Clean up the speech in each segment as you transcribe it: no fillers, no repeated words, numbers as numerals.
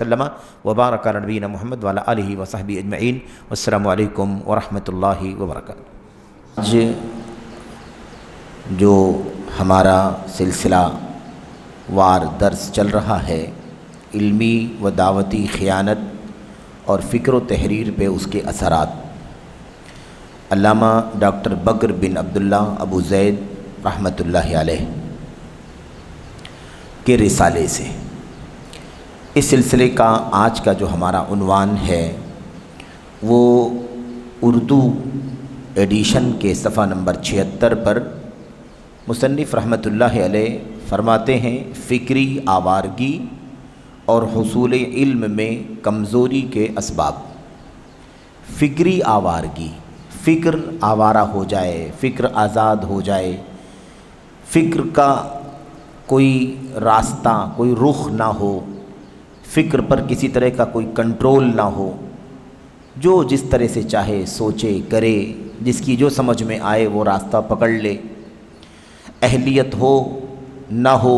وسلم وبارک علی نبینا محمد وعلی آلہ وصحبہ اجمعین والسلام علیکم ورحمۃ اللہ وبرکاتہ۔ آج جو ہمارا سلسلہ وار درس چل رہا ہے، علمی و دعوتی خیانت اور فکر و تحریر پہ اس کے اثرات، علامہ ڈاکٹر بکر بن عبداللہ ابو زید رحمۃ اللہ علیہ کے رسالے سے۔ اس سلسلے کا آج کا جو ہمارا عنوان ہے وہ اردو ایڈیشن کے صفحہ نمبر 76 پر مصنف رحمۃ اللہ علیہ فرماتے ہیں، فکری آوارگی اور حصول علم میں کمزوری کے اسباب۔ فکری آوارگی، فکر آوارہ ہو جائے، فکر آزاد ہو جائے، فکر کا کوئی راستہ، کوئی رخ نہ ہو، فکر پر کسی طرح کا کوئی کنٹرول نہ ہو، جو جس طرح سے چاہے سوچے کرے، جس کی جو سمجھ میں آئے وہ راستہ پکڑ لے، اہلیت ہو نہ ہو،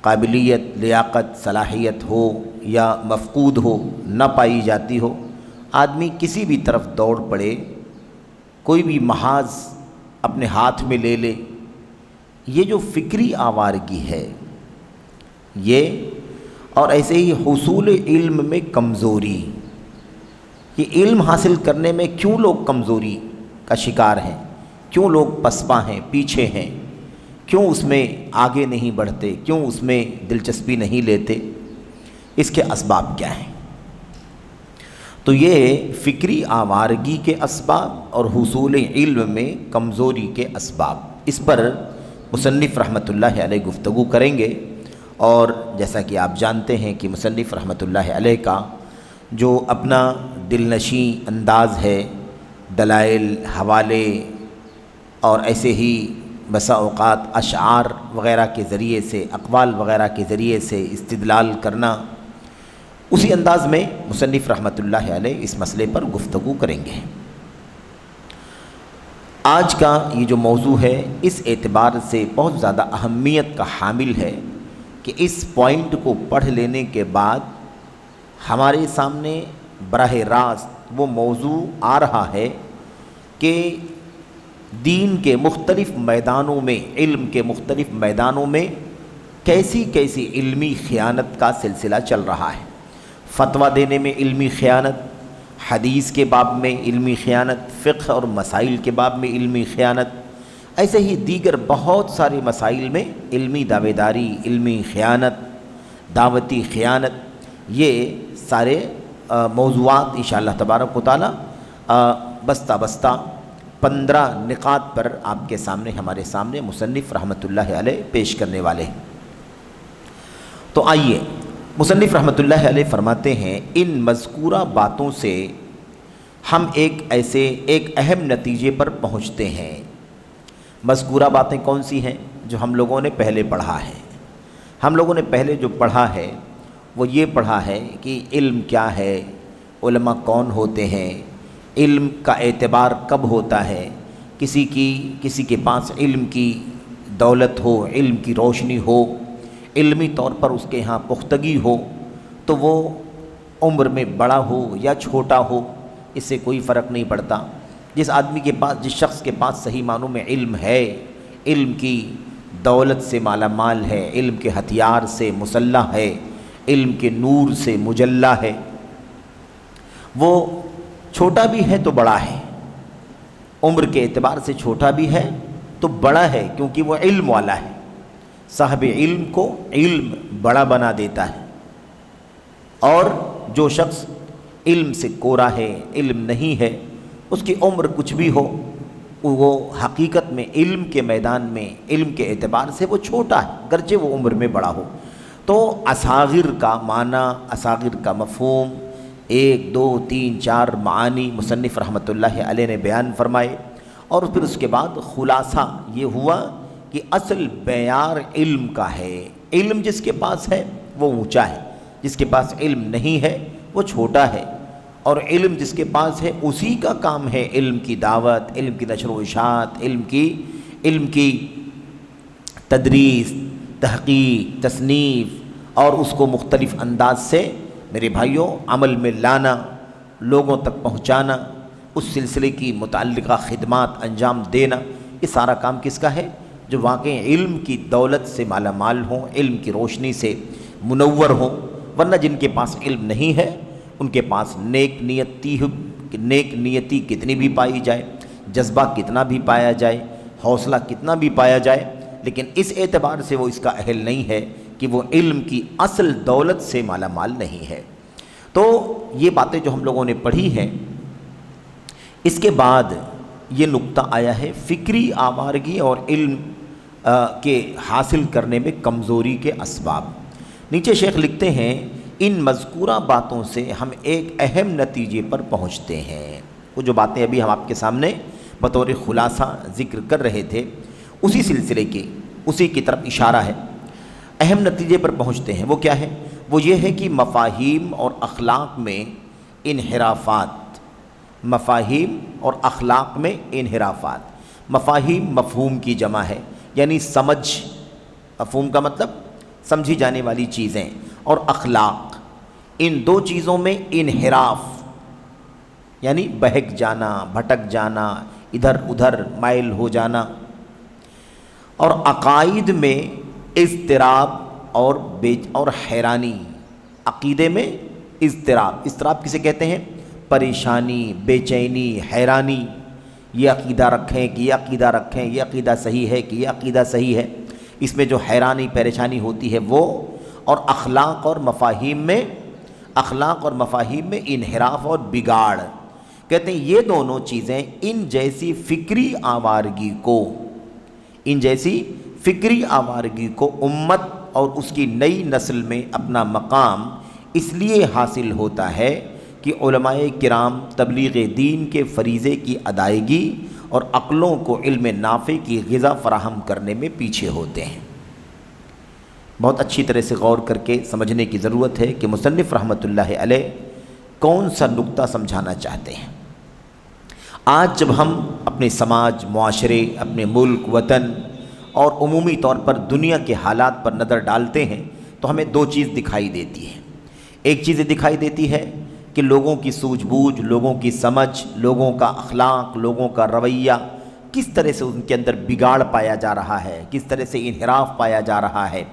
قابلیت، لیاقت، صلاحیت ہو یا مفقود ہو، نہ پائی جاتی ہو، آدمی کسی بھی طرف دوڑ پڑے، کوئی بھی محاذ اپنے ہاتھ میں لے لے، یہ جو فکری آوارگی ہے یہ، اور ایسے ہی حصول علم میں کمزوری، یہ علم حاصل کرنے میں کیوں لوگ کمزوری کا شکار ہیں، کیوں لوگ پسپا ہیں، پیچھے ہیں، کیوں اس میں آگے نہیں بڑھتے، کیوں اس میں دلچسپی نہیں لیتے، اس کے اسباب کیا ہیں؟ تو یہ فکری آوارگی کے اسباب اور حصول علم میں کمزوری کے اسباب، اس پر مصنف رحمۃ اللہ علیہ گفتگو کریں گے۔ اور جیسا کہ آپ جانتے ہیں کہ مصنف رحمۃ اللہ علیہ کا جو اپنا دل نشیں انداز ہے، دلائل، حوالے اور ایسے ہی بسا اوقات اشعار وغیرہ کے ذریعے سے، اقوال وغیرہ کے ذریعے سے استدلال کرنا، اسی انداز میں مصنف رحمۃ اللہ علیہ اس مسئلے پر گفتگو کریں گے۔ آج کا یہ جو موضوع ہے اس اعتبار سے بہت زیادہ اہمیت کا حامل ہے کہ اس پوائنٹ کو پڑھ لینے کے بعد ہمارے سامنے براہ راست وہ موضوع آ رہا ہے کہ دین کے مختلف میدانوں میں، علم کے مختلف میدانوں میں کیسی کیسی علمی خیانت کا سلسلہ چل رہا ہے۔ فتویٰ دینے میں علمی خیانت، حدیث کے باب میں علمی خیانت، فقہ اور مسائل کے باب میں علمی خیانت، ایسے ہی دیگر بہت سارے مسائل میں علمی دعوے داری، علمی خیانت، دعوتی خیانت، یہ سارے موضوعات انشاءاللہ تبارک و تعالی بستہ بستہ 15 نقاط پر آپ کے سامنے، ہمارے سامنے مصنف رحمۃ اللہ علیہ پیش کرنے والے ہیں۔ تو آئیے، مصنف رحمۃ اللہ علیہ فرماتے ہیں، ان مذکورہ باتوں سے ہم ایک اہم نتیجے پر پہنچتے ہیں۔ مذکورہ باتیں کون سی ہیں؟ جو ہم لوگوں نے پہلے پڑھا ہے۔ ہم لوگوں نے پہلے جو پڑھا ہے وہ یہ پڑھا ہے کہ علم کیا ہے، علماء کون ہوتے ہیں، علم کا اعتبار کب ہوتا ہے، کسی کے پاس علم کی دولت ہو، علم کی روشنی ہو، علمی طور پر اس کے ہاں پختگی ہو، تو وہ عمر میں بڑا ہو یا چھوٹا ہو، اس سے کوئی فرق نہیں پڑتا۔ جس آدمی کے پاس، جس شخص کے پاس صحیح معنوں میں علم ہے، علم کی دولت سے مالا مال ہے، علم کے ہتھیار سے مسلح ہے، علم کے نور سے مجلہ ہے، وہ چھوٹا بھی ہے تو بڑا ہے، عمر کے اعتبار سے چھوٹا بھی ہے تو بڑا ہے، کیونکہ وہ علم والا ہے۔ صاحب علم کو علم بڑا بنا دیتا ہے، اور جو شخص علم سے کورا ہے، علم نہیں ہے، اس کی عمر کچھ بھی ہو، وہ حقیقت میں علم کے میدان میں، علم کے اعتبار سے وہ چھوٹا ہے، گرچہ وہ عمر میں بڑا ہو۔ تو اصاغر کا معنی، اصاغر کا مفہوم، 1 2 3 4 معانی مصنف رحمۃ اللہ علیہ نے بیان فرمائے، اور پھر اس کے بعد خلاصہ یہ ہوا کہ اصل معیار علم کا ہے۔ علم جس کے پاس ہے وہ اونچا ہے، جس کے پاس علم نہیں ہے وہ چھوٹا ہے، اور علم جس کے پاس ہے اسی کا کام ہے علم کی دعوت، علم کی نشر و اشاعت، علم کی تدریس، تحقیق، تصنیف اور اس کو مختلف انداز سے میرے بھائیوں عمل میں لانا، لوگوں تک پہنچانا، اس سلسلے کی متعلقہ خدمات انجام دینا، یہ سارا کام کس کا ہے؟ جو واقعی علم کی دولت سے مالا مال ہوں، علم کی روشنی سے منور ہوں۔ ورنہ جن کے پاس علم نہیں ہے ان کے پاس نیک نیتی کتنی بھی پائی جائے، جذبہ کتنا بھی پایا جائے، حوصلہ کتنا بھی پایا جائے، لیکن اس اعتبار سے وہ اس کا اہل نہیں ہے کہ وہ علم کی اصل دولت سے مالا مال نہیں ہے۔ تو یہ باتیں جو ہم لوگوں نے پڑھی ہیں، اس کے بعد یہ نقطہ آیا ہے فکری آوارگی اور علم کے حاصل کرنے میں کمزوری کے اسباب۔ نیچے شیخ لکھتے ہیں ان مذکورہ باتوں سے ہم ایک اہم نتیجے پر پہنچتے ہیں۔ وہ جو باتیں ابھی ہم آپ کے سامنے بطور خلاصہ ذکر کر رہے تھے، اسی سلسلے کی، اسی کی طرف اشارہ ہے۔ اہم نتیجے پر پہنچتے ہیں، وہ کیا ہے؟ وہ یہ ہے کہ مفاہیم اور اخلاق میں انحرافات، مفاہیم اور اخلاق میں انحرافات۔ مفاہیم مفہوم کی جمع ہے، یعنی سمجھ، مفہوم کا مطلب سمجھی جانے والی چیزیں، اور اخلاق، ان دو چیزوں میں انحراف یعنی بہک جانا، بھٹک جانا، ادھر ادھر مائل ہو جانا، اور عقائد میں اضطراب اور حیرانی۔ عقیدے میں اضطراب کسے کہتے ہیں؟ پریشانی، بے چینی، حیرانی، یہ عقیدہ رکھیں کہ یہ عقیدہ رکھیں، یہ عقیدہ صحیح ہے کہ یہ عقیدہ صحیح ہے، اس میں جو حیرانی پریشانی ہوتی ہے وہ۔ اور اخلاق اور مفاہیم میں انحراف اور بگاڑ، کہتے ہیں یہ دونوں چیزیں ان جیسی فکری آوارگی کو امت اور اس کی نئی نسل میں اپنا مقام اس لیے حاصل ہوتا ہے کہ علماء کرام تبلیغ دین کے فریضے کی ادائیگی اور عقلوں کو علم نافع کی غذا فراہم کرنے میں پیچھے ہوتے ہیں۔ بہت اچھی طرح سے غور کر کے سمجھنے کی ضرورت ہے کہ مصنف رحمۃ اللہ علیہ کون سا نقطہ سمجھانا چاہتے ہیں۔ آج جب ہم اپنے سماج، معاشرے، اپنے ملک، وطن اور عمومی طور پر دنیا کے حالات پر نظر ڈالتے ہیں تو ہمیں دو چیز دکھائی دیتی ہے۔ ایک چیز دکھائی دیتی ہے کہ لوگوں کی سوجھ بوجھ، لوگوں کی سمجھ، لوگوں کا اخلاق، لوگوں کا رویہ کس طرح سے ان کے اندر بگاڑ پایا جا رہا ہے، کس طرح سے انحراف پایا جا رہا ہے،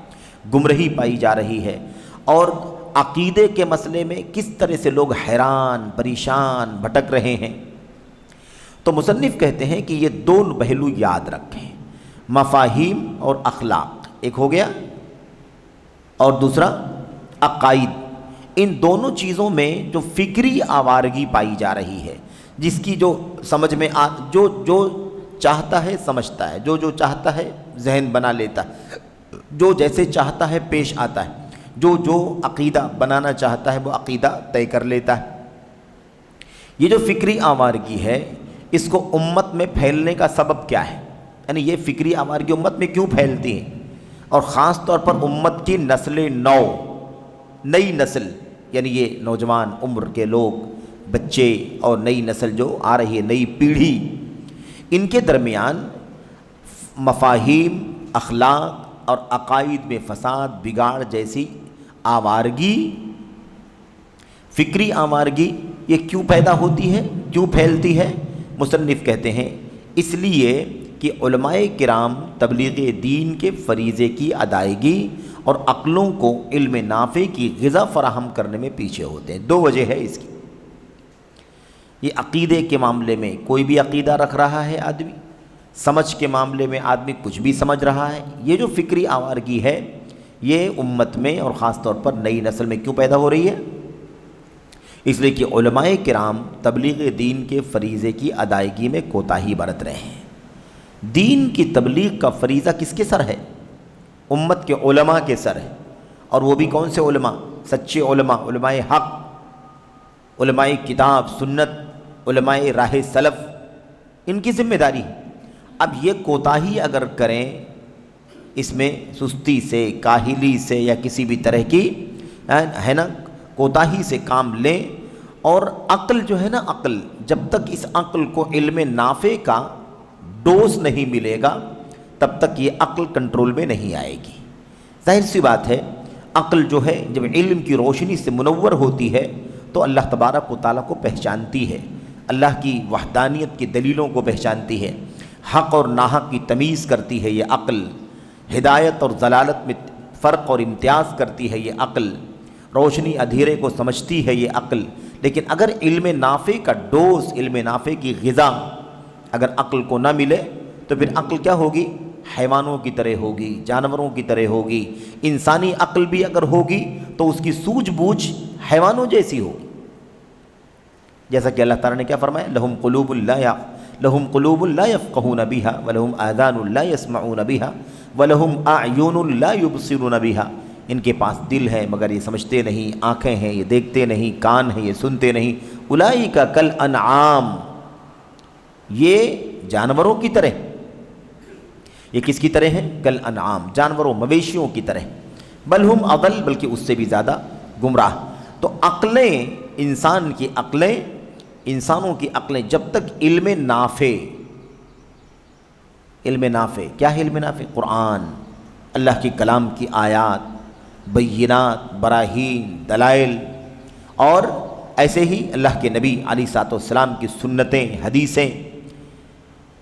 گمراہی پائی جا رہی ہے، اور عقیدے کے مسئلے میں کس طرح سے لوگ حیران، پریشان، بھٹک رہے ہیں۔ تو مصنف کہتے ہیں کہ یہ دو پہلو یاد رکھیں، مفاہیم اور اخلاق، ایک ہو گیا، اور دوسرا عقائد۔ ان دونوں چیزوں میں جو فکری آوارگی پائی جا رہی ہے، جس کی جو سمجھ میں جو چاہتا ہے سمجھتا ہے، جو چاہتا ہے ذہن بنا لیتا ہے، جو جیسے چاہتا ہے پیش آتا ہے، جو عقیدہ بنانا چاہتا ہے وہ عقیدہ طے کر لیتا ہے۔ یہ جو فکری آوارگی ہے، اس کو امت میں پھیلنے کا سبب کیا ہے؟ یعنی یہ فکری آوارگی امت میں کیوں پھیلتی ہے؟ اور خاص طور پر امت کی نئی نسل، یعنی یہ نوجوان عمر کے لوگ، بچے، اور نئی نسل جو آ رہی ہے، نئی پیڑھی، ان کے درمیان مفاہیم، اخلاق اور عقائد میں فساد، بگاڑ جیسی آوارگی، فکری آوارگی، یہ کیوں پیدا ہوتی ہے، کیوں پھیلتی ہے؟ مصنف کہتے ہیں اس لیے کہ علماء کرام تبلیغ دین کے فریضے کی ادائیگی اور عقلوں کو علم نافع کی غذا فراہم کرنے میں پیچھے ہوتے ہیں۔ دو وجہ ہے اس کی۔ یہ عقیدے کے معاملے میں کوئی بھی عقیدہ رکھ رہا ہے آدمی، سمجھ کے معاملے میں آدمی کچھ بھی سمجھ رہا ہے۔ یہ جو فکری آوارگی ہے، یہ امت میں اور خاص طور پر نئی نسل میں کیوں پیدا ہو رہی ہے؟ اس لیے کہ علماء کرام تبلیغ دین کے فریضے کی ادائیگی میں کوتاہی برت رہے ہیں۔ دین کی تبلیغ کا فریضہ کس کے سر ہے؟ امت کے علماء کے سر ہے، اور وہ بھی کون سے علماء؟ سچے علماء، علماء حق، علماء کتاب سنت، علماء راہ سلف، ان کی ذمہ داری ہے۔ اب یہ کوتاہی اگر کریں، اس میں سستی سے، کاہلی سے، یا کسی بھی طرح کی ہے نا کوتاہی سے کام لیں، اور عقل جو ہے نا، عقل جب تک اس عقل کو علم نافع کا ڈوز نہیں ملے گا تب تک یہ عقل کنٹرول میں نہیں آئے گی۔ ظاہر سی بات ہے، عقل جو ہے جب علم کی روشنی سے منور ہوتی ہے تو اللہ تبارک و تعالیٰ کو پہچانتی ہے، اللہ کی وحدانیت کی دلیلوں کو پہچانتی ہے، حق اور ناحق کی تمیز کرتی ہے یہ عقل، ہدایت اور ضلالت میں فرق اور امتیاز کرتی ہے یہ عقل، روشنی اندھیرے کو سمجھتی ہے یہ عقل۔ لیکن اگر علم نافع کا ڈوز، علم نافع کی غذا اگر عقل کو نہ ملے تو پھر عقل کیا ہوگی؟ حیوانوں کی طرح ہوگی، جانوروں کی طرح ہوگی۔ انسانی عقل بھی اگر ہوگی تو اس کی سوجھ بوجھ حیوانوں جیسی ہوگی، جیسا کہ اللہ تعالیٰ نے کیا فرمایا، لہم قلوب لا یفقہون بہا ولہم آذان لا یسمعون بہا ولہم اعین لا یبصرون بہا، ان کے پاس دل ہے مگر یہ سمجھتے نہیں، آنکھیں ہیں یہ دیکھتے نہیں، کان ہیں یہ سنتے نہیں، اولئک کالانعام، یہ جانوروں کی طرح، یہ کس کی طرح ہیں؟ کالانعام، جانوروں مویشیوں کی طرح، بل ہم اضل، بلکہ اس سے بھی زیادہ گمراہ۔ تو عقلیں، انسان کی عقلیں، انسانوں کی عقلیں جب تک علم نافع، کیا ہے علم نافع؟ قرآن، اللہ کے کلام کی آیات، بینات، براہین، دلائل، اور ایسے ہی اللہ کے نبی علیہ الصلوۃ والسلام کی سنتیں، حدیثیں،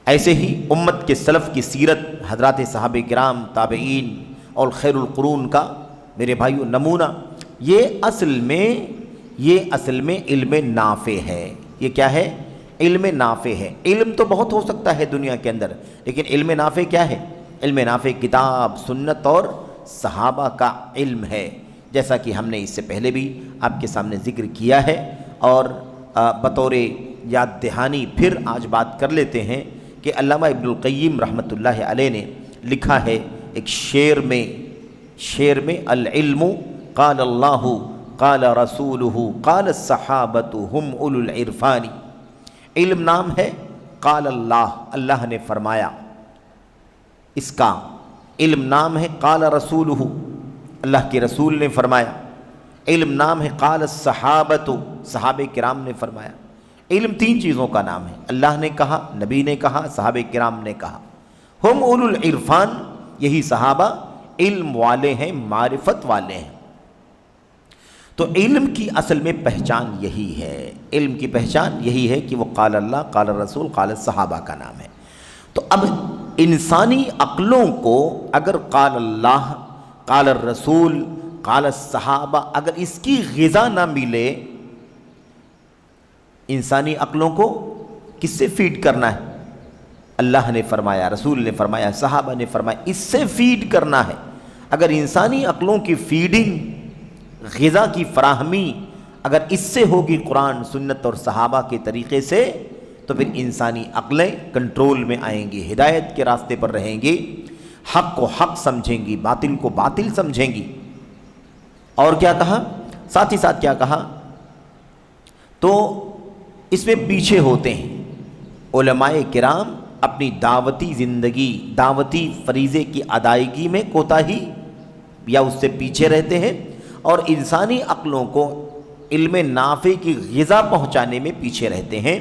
ایسے ہی امت کے سلف کی سیرت، حضرات صحابہ کرام، تابعین اور خیر القرون کا میرے بھائیو نمونہ، یہ اصل میں علم نافع ہے۔ یہ کیا ہے؟ علم نافع ہے۔ علم تو بہت ہو سکتا ہے دنیا کے اندر، لیکن علم نافع کیا ہے؟ علم نافع کتاب، سنت اور صحابہ کا علم ہے، جیسا کہ ہم نے اس سے پہلے بھی آپ کے سامنے ذکر کیا ہے، اور بطور یاد دہانی پھر آج بات کر لیتے ہیں کہ علامہ ابن القیم رحمۃ اللہ علیہ نے لکھا ہے ایک شعر میں العلم قال اللہ قال رسولہ قال الصحابۃ ہم اولو العرفان، علم نام ہے قال اللہ نے فرمایا، اس کا علم نام ہے قال رسولہ، اللہ کے رسول نے فرمایا، علم نام ہے قال الصحابۃ، صحابہ کرام نے فرمایا۔ علم تین چیزوں کا نام ہے، اللہ نے کہا، نبی نے کہا، صحابہ کرام نے کہا۔ ہم اولو العرفان، یہی صحابہ علم والے ہیں، معرفت والے ہیں۔ تو علم کی اصل میں پہچان یہی ہے، علم کی پہچان یہی ہے کہ وہ قال اللہ، قال الرسول، قال الصحابہ کا نام ہے۔ تو اب انسانی عقلوں کو اگر قال اللہ، قال الرسول، قال الصحابہ، اگر اس کی غذا نہ ملے، انسانی عقلوں کو کس سے فیڈ کرنا ہے؟ اللہ نے فرمایا، رسول نے فرمایا، صحابہ نے فرمایا، اس سے فیڈ کرنا ہے۔ اگر انسانی عقلوں کی فیڈنگ، غذا کی فراہمی اگر اس سے ہوگی، قرآن، سنت اور صحابہ کے طریقے سے، تو پھر انسانی عقلیں کنٹرول میں آئیں گی، ہدایت کے راستے پر رہیں گی، حق کو حق سمجھیں گی، باطل کو باطل سمجھیں گی۔ اور کیا کہا؟ ساتھ ہی ساتھ کیا کہا؟ تو اس میں پیچھے ہوتے ہیں علماء کرام اپنی دعوتی زندگی، دعوتی فریضے کی ادائیگی میں کوتاہی یا اس سے پیچھے رہتے ہیں، اور انسانی عقلوں کو علم نافع کی غذا پہنچانے میں پیچھے رہتے ہیں۔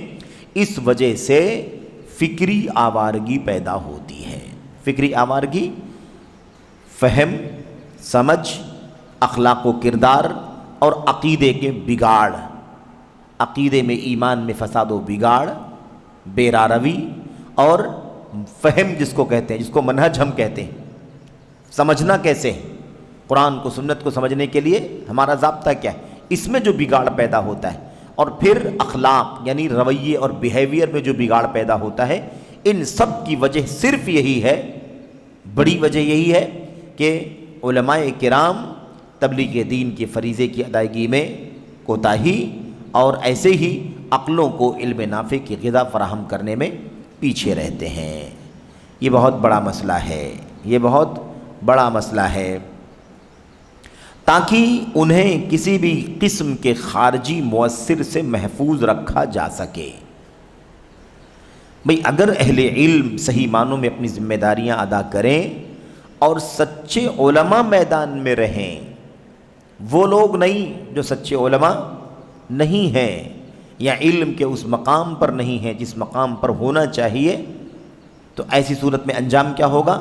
اس وجہ سے فکری آوارگی پیدا ہوتی ہے۔ فکری آوارگی، فہم، سمجھ، اخلاق و کردار اور عقیدے کے بگاڑ، عقیدے میں، ایمان میں فساد و بگاڑ، بے راروی، اور فہم جس کو کہتے ہیں، جس کو منہج ہم کہتے ہیں، سمجھنا کیسے ہے، قرآن کو، سنت کو سمجھنے کے لیے ہمارا ضابطہ کیا ہے، اس میں جو بگاڑ پیدا ہوتا ہے، اور پھر اخلاق یعنی رویے اور بیہیویئر میں جو بگاڑ پیدا ہوتا ہے، ان سب کی وجہ صرف یہی ہے، بڑی وجہ یہی ہے کہ علماء کرام تبلیغ دین کے فریضے کی ادائیگی میں کوتاہی، اور ایسے ہی عقلوں کو علم نافع کی غذا فراہم کرنے میں پیچھے رہتے ہیں۔ یہ بہت بڑا مسئلہ ہے، یہ بہت بڑا مسئلہ ہے، تاکہ انہیں کسی بھی قسم کے خارجی مؤثر سے محفوظ رکھا جا سکے۔ بھئی اگر اہل علم صحیح معنوں میں اپنی ذمہ داریاں ادا کریں اور سچے علماء میدان میں رہیں، وہ لوگ نہیں جو سچے علماء نہیں ہیں یا علم کے اس مقام پر نہیں ہیں جس مقام پر ہونا چاہیے، تو ایسی صورت میں انجام کیا ہوگا؟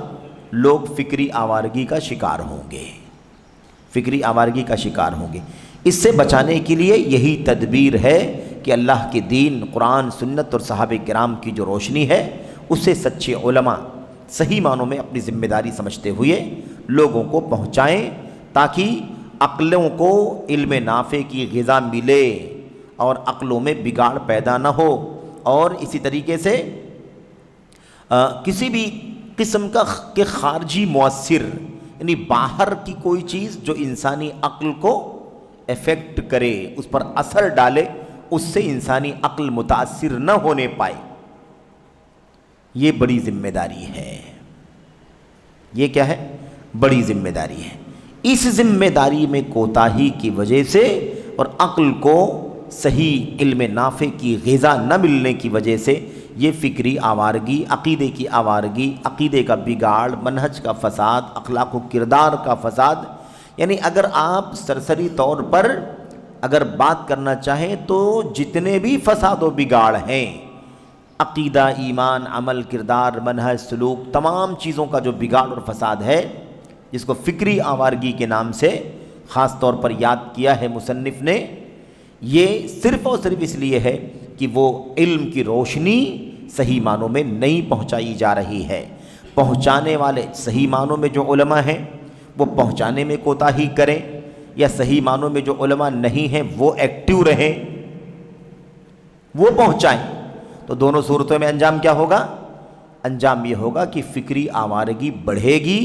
لوگ فکری آوارگی کا شکار ہوں گے، فکری آوارگی کا شکار ہوں گے۔ اس سے بچانے کے لیے یہی تدبیر ہے کہ اللہ کے دین، قرآن، سنت اور صحابہ کرام کی جو روشنی ہے اسے سچے علماء صحیح معنوں میں اپنی ذمہ داری سمجھتے ہوئے لوگوں کو پہنچائیں، تاکہ عقلوں کو علم نافع کی غذا ملے اور عقلوں میں بگاڑ پیدا نہ ہو، اور اسی طریقے سے کسی بھی قسم کے خارجی مؤثر، یعنی باہر کی کوئی چیز جو انسانی عقل کو افیکٹ کرے، اس پر اثر ڈالے، اس سے انسانی عقل متاثر نہ ہونے پائے، یہ بڑی ذمہ داری ہے۔ یہ کیا ہے؟ بڑی ذمہ داری ہے۔ اس ذمہ داری میں کوتاہی کی وجہ سے اور عقل کو صحیح علم نافع کی غذا نہ ملنے کی وجہ سے یہ فکری آوارگی، عقیدے کی آوارگی، عقیدے کا بگاڑ، منہج کا فساد، اخلاق و کردار کا فساد، یعنی اگر آپ سرسری طور پر اگر بات کرنا چاہیں تو جتنے بھی فساد و بگاڑ ہیں، عقیدہ، ایمان، عمل، کردار، منہج، سلوک، تمام چیزوں کا جو بگاڑ اور فساد ہے، جس کو فکری آوارگی کے نام سے خاص طور پر یاد کیا ہے مصنف نے، یہ صرف اور صرف اس لیے ہے کہ وہ علم کی روشنی صحیح معنوں میں نہیں پہنچائی جا رہی ہے۔ پہنچانے والے صحیح معنوں میں جو علماء ہیں وہ پہنچانے میں کوتاہی کریں، یا صحیح معنوں میں جو علماء نہیں ہیں وہ ایکٹیو رہیں، وہ پہنچائیں، تو دونوں صورتوں میں انجام کیا ہوگا؟ انجام یہ ہوگا کہ فکری آوارگی بڑھے گی،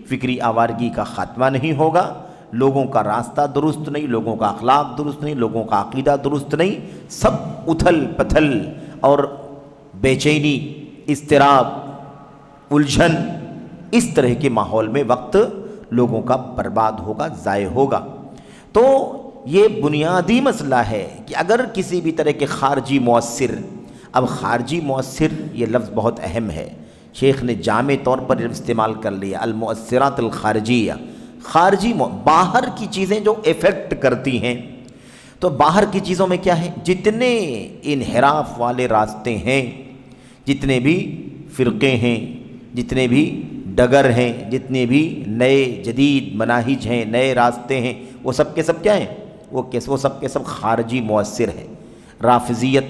فکری آوارگی کا خاتمہ نہیں ہوگا، لوگوں کا راستہ درست نہیں، لوگوں کا اخلاق درست نہیں، لوگوں کا عقیدہ درست نہیں، سب اتھل پتھل اور بے چینی، اضطراب، الجھن، اس طرح کے ماحول میں وقت لوگوں کا برباد ہوگا، ضائع ہوگا۔ تو یہ بنیادی مسئلہ ہے کہ اگر کسی بھی طرح کے خارجی مؤثر، اب خارجی مؤثر یہ لفظ بہت اہم ہے، شیخ نے جامع طور پر استعمال کر لیا، المؤثرات الخارجیہ، خارجی باہر کی چیزیں جو ایفیکٹ کرتی ہیں۔ تو باہر کی چیزوں میں کیا ہے؟ جتنے انحراف والے راستے ہیں، جتنے بھی فرقے ہیں، جتنے بھی ڈگر ہیں، جتنے بھی نئے جدید مناہج ہیں، نئے راستے ہیں، وہ سب کے سب کیا ہیں؟ وہ سب کے سب خارجی مؤثر ہیں۔ رافضیت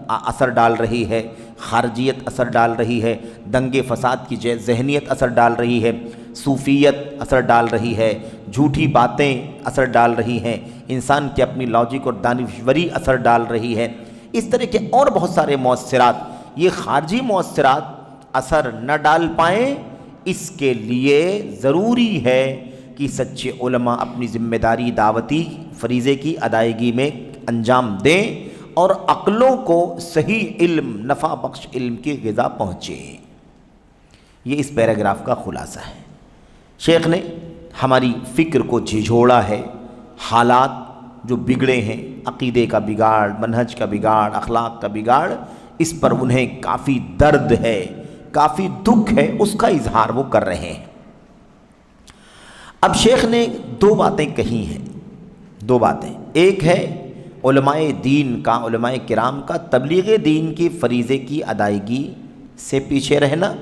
اثر ڈال رہی ہے، خارجیت اثر ڈال رہی ہے، دنگے فساد کی ذہنیت اثر ڈال رہی ہے، صوفیت اثر ڈال رہی ہے، جھوٹی باتیں اثر ڈال رہی ہیں، انسان کی اپنی لاجک اور دانشوری اثر ڈال رہی ہے، اس طرح کے اور بہت سارے مؤثرات۔ یہ خارجی مؤثرات اثر نہ ڈال پائیں، اس کے لیے ضروری ہے کہ سچے علماء اپنی ذمہ داری دعوتی فریضے کی ادائیگی میں انجام دیں اور عقلوں کو صحیح علم، نفع بخش علم کی غذا پہنچے۔ یہ اس پیراگراف کا خلاصہ ہے۔ شیخ نے ہماری فکر کو جھنجھوڑا ہے، حالات جو بگڑے ہیں، عقیدے کا بگاڑ، منہج کا بگاڑ، اخلاق کا بگاڑ، اس پر انہیں کافی درد ہے، کافی دکھ ہے، اس کا اظہار وہ کر رہے ہیں۔ اب شیخ نے دو باتیں کہی ہیں، دو باتیں، ایک ہے علماء دین کا، علماء کرام کا تبلیغ دین کی فریضے کی ادائیگی سے پیچھے رہنا،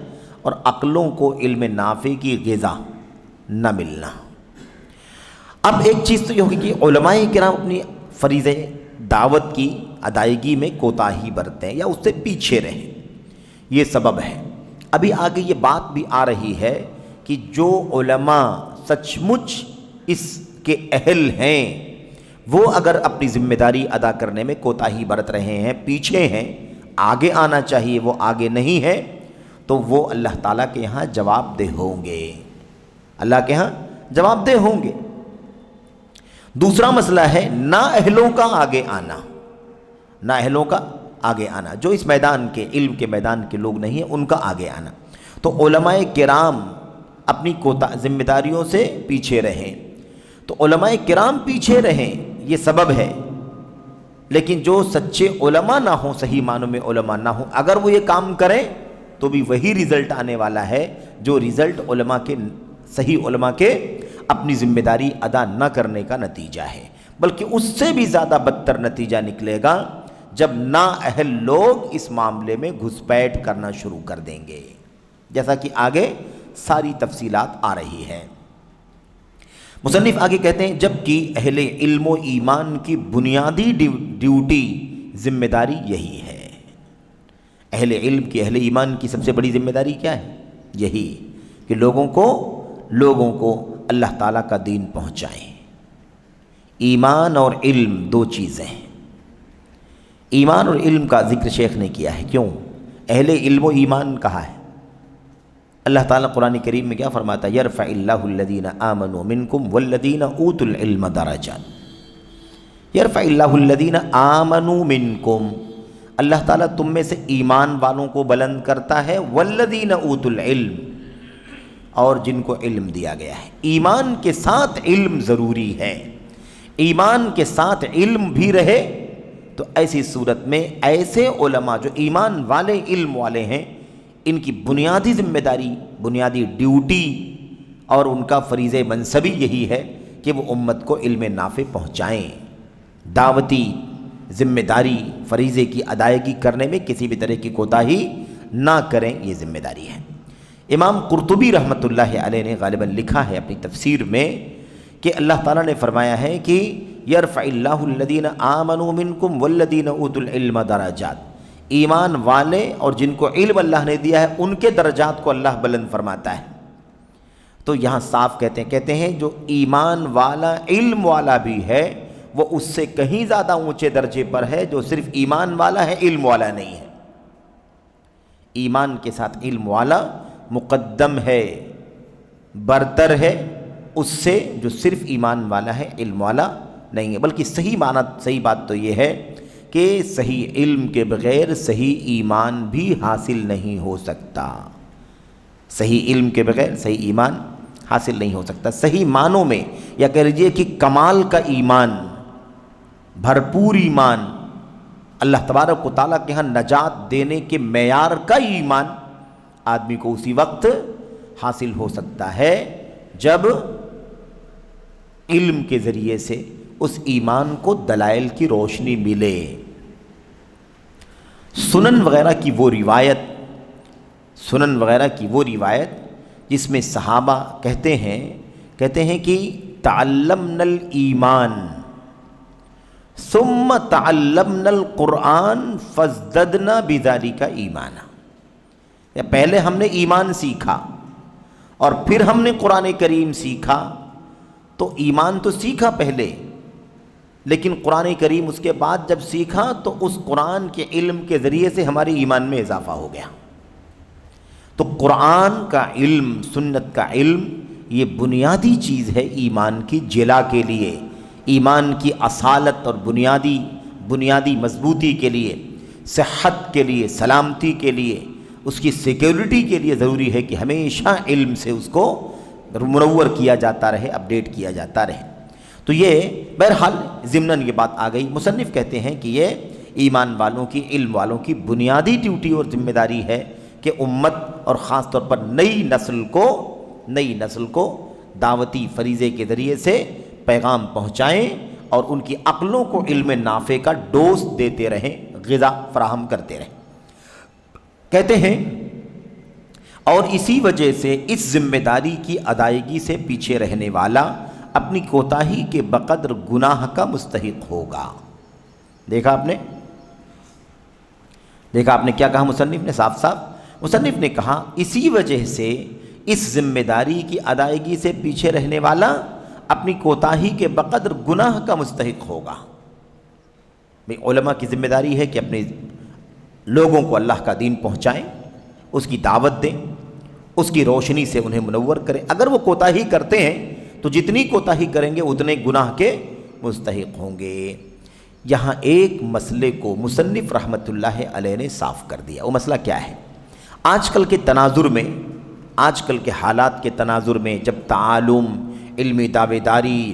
اور عقلوں کو علم نافع کی غذا نہ ملنا۔ اب ایک چیز تو یہ ہوگی کہ علماء کرام اپنی فریضے دعوت کی ادائیگی میں کوتاہی برتیں یا اس سے پیچھے رہیں، یہ سبب ہے۔ ابھی آگے یہ بات بھی آ رہی ہے کہ جو علماء سچ مچ اس کے اہل ہیں وہ اگر اپنی ذمہ داری ادا کرنے میں کوتاہی برت رہے ہیں، پیچھے ہیں، آگے آنا چاہیے، وہ آگے نہیں ہے، تو وہ اللہ تعالیٰ کے یہاں جواب دہ ہوں گے، اللہ کے ہاں جواب دہ ہوں گے۔ دوسرا مسئلہ ہے نااہلوں کا آگے آنا، نااہلوں کا آگے آنا، جو اس میدان کے، علم کے میدان کے لوگ نہیں ہیں، ان کا آگے آنا۔ تو علماء کرام اپنی ذمہ داریوں سے پیچھے رہیں، تو علماء کرام پیچھے رہیں، یہ سبب ہے، لیکن جو سچے علماء نہ ہوں، صحیح معنوں میں علماء نہ ہوں، اگر وہ یہ کام کریں تو بھی وہی رزلٹ آنے والا ہے جو رزلٹ علماء کے، صحیح علماء کے اپنی ذمہ داری ادا نہ کرنے کا نتیجہ ہے، بلکہ اس سے بھی زیادہ بدتر نتیجہ نکلے گا جب نااہل لوگ اس معاملے میں گھسپیٹ کرنا شروع کر دیں گے، جیسا کہ آگے ساری تفصیلات آ رہی ہے۔ مصنف آگے کہتے ہیں جبکہ اہل علم و ایمان کی بنیادی ڈیوٹی ذمہ داری یہی ہے۔ اہل علم کی، اہل ایمان کی سب سے بڑی ذمہ داری کیا ہے؟ یہی کہ لوگوں کو اللہ تعالیٰ کا دین پہنچائیں۔ ایمان اور علم دو چیزیں ہیں۔ ایمان اور علم کا ذکر شیخ نے کیا ہے، کیوں؟ اہل علم و ایمان کہا ہے۔ اللہ تعالیٰ قرآن کریم میں کیا فرماتا ہے؟ یرفع اللہ الذین آمنوا منکم والذین اوتوا العلم درجات۔ یرفع اللہ الذین آمنوا منکم، اللہ تعالیٰ تم میں سے ایمان والوں کو بلند کرتا ہے، والذین اوتوا العلم، اور جن کو علم دیا گیا ہے۔ ایمان کے ساتھ علم ضروری ہے۔ ایمان کے ساتھ علم بھی رہے تو ایسی صورت میں ایسے علماء جو ایمان والے، علم والے ہیں، ان کی بنیادی ذمہ داری، بنیادی ڈیوٹی اور ان کا فریضہ منصبی یہی ہے کہ وہ امت کو علم نافع پہنچائیں۔ دعوتی ذمہ داری، فریضے کی ادائیگی کرنے میں کسی بھی طرح کی کوتاہی نہ کریں، یہ ذمہ داری ہے۔ امام قرطبی رحمۃ اللہ علیہ نے غالباً لکھا ہے اپنی تفسیر میں کہ اللہ تعالیٰ نے فرمایا ہے کہ یرفع اللہ الذین آمنوا منکم والذین اوتوا العلم درجات، ایمان والے اور جن کو علم اللہ نے دیا ہے ان کے درجات کو اللہ بلند فرماتا ہے۔ تو یہاں صاف کہتے ہیں جو ایمان والا، علم والا بھی ہے، وہ اس سے کہیں زیادہ اونچے درجے پر ہے جو صرف ایمان والا ہے، علم والا نہیں ہے۔ ایمان کے ساتھ علم والا مقدم ہے، برتر ہے اس سے جو صرف ایمان والا ہے، علم والا نہیں ہے۔ بلکہ صحیح بات تو یہ ہے کہ صحیح علم کے بغیر صحیح ایمان بھی حاصل نہیں ہو سکتا۔ صحیح علم کے بغیر صحیح ایمان حاصل نہیں ہو سکتا۔ صحیح معنوں میں یا کہہ لیجیے کہ کمال کا ایمان، بھرپور ایمان، اللہ تبارک و تعالیٰ کے ہاں نجات دینے کے معیار کا ایمان آدمی کو اسی وقت حاصل ہو سکتا ہے جب علم کے ذریعے سے اس ایمان کو دلائل کی روشنی ملے۔ سنن وغیرہ کی وہ روایت جس میں صحابہ کہتے ہیں کہ تعلمنا الایمان ثم تعلمنا القرآن فازددنا بذلک ایمانا، یا پہلے ہم نے ایمان سیکھا اور پھر ہم نے قرآن کریم سیکھا، تو ایمان تو سیکھا پہلے، لیکن قرآن کریم اس کے بعد جب سیکھا تو اس قرآن کے علم کے ذریعے سے ہمارے ایمان میں اضافہ ہو گیا۔ تو قرآن کا علم، سنت کا علم، یہ بنیادی چیز ہے ایمان کی جلا کے لیے، ایمان کی اصالت اور بنیادی مضبوطی کے لیے، صحت کے لیے، سلامتی کے لیے، اس کی سیکیورٹی کے لیے ضروری ہے کہ ہمیشہ علم سے اس کو منور کیا جاتا رہے، اپڈیٹ کیا جاتا رہے۔ تو یہ بہرحال ضمناً یہ بات آ گئی۔ مصنف کہتے ہیں کہ یہ ایمان والوں کی، علم والوں کی بنیادی ڈیوٹی اور ذمہ داری ہے کہ امت اور خاص طور پر نئی نسل کو دعوتی فریضے کے ذریعے سے پیغام پہنچائیں اور ان کی عقلوں کو علم نافع کا ڈوز دیتے رہیں، غذا فراہم کرتے رہیں۔ کہتے ہیں اور اسی وجہ سے اس ذمہ داری کی ادائیگی سے پیچھے رہنے والا اپنی کوتاہی کے بقدر گناہ کا مستحق ہوگا۔ دیکھا آپ نے کیا کہا مصنف نے؟ صاف مصنف نے کہا اسی وجہ سے اس ذمہ داری کی ادائیگی سے پیچھے رہنے والا اپنی کوتاہی کے بقدر گناہ کا مستحق ہوگا۔ علماء کی ذمہ داری ہے کہ اپنے لوگوں کو اللہ کا دین پہنچائیں، اس کی دعوت دیں، اس کی روشنی سے انہیں منور کریں۔ اگر وہ کوتاہی کرتے ہیں تو جتنی کوتاہی کریں گے اتنے گناہ کے مستحق ہوں گے۔ یہاں ایک مسئلے کو مصنف رحمۃ اللہ علیہ نے صاف کر دیا۔ وہ مسئلہ کیا ہے؟ آج کل کے حالات کے تناظر میں جب تعالم، علمی دعوے داری،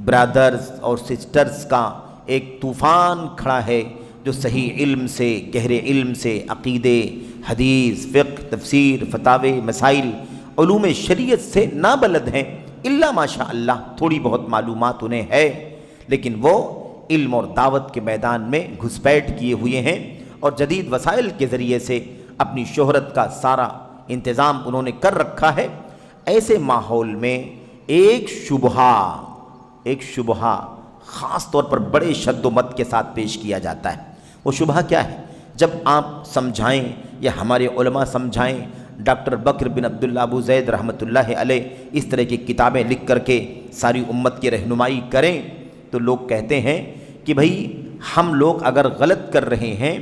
برادرز اور سسٹرز کا ایک طوفان کھڑا ہے جو صحیح علم سے، گہرے علم سے، عقیدے، حدیث، فقہ، تفسیر، فتاوی، مسائل، علوم شریعت سے نابلد ہیں، الا ماشاء اللہ تھوڑی بہت معلومات انہیں ہے، لیکن وہ علم اور دعوت کے میدان میں گھسپیٹ کیے ہوئے ہیں اور جدید وسائل کے ذریعے سے اپنی شہرت کا سارا انتظام انہوں نے کر رکھا ہے۔ ایسے ماحول میں ایک شبہہ خاص طور پر بڑے شد و مت کے ساتھ پیش کیا جاتا ہے۔ وہ شبہہ کیا ہے؟ جب آپ سمجھائیں یا ہمارے علماء سمجھائیں، ڈاکٹر بکر بن عبداللہ ابو زید رحمۃ اللہ علیہ اس طرح کی کتابیں لکھ کر کے ساری امت کی رہنمائی کریں، تو لوگ کہتے ہیں کہ بھئی ہم لوگ اگر غلط کر رہے ہیں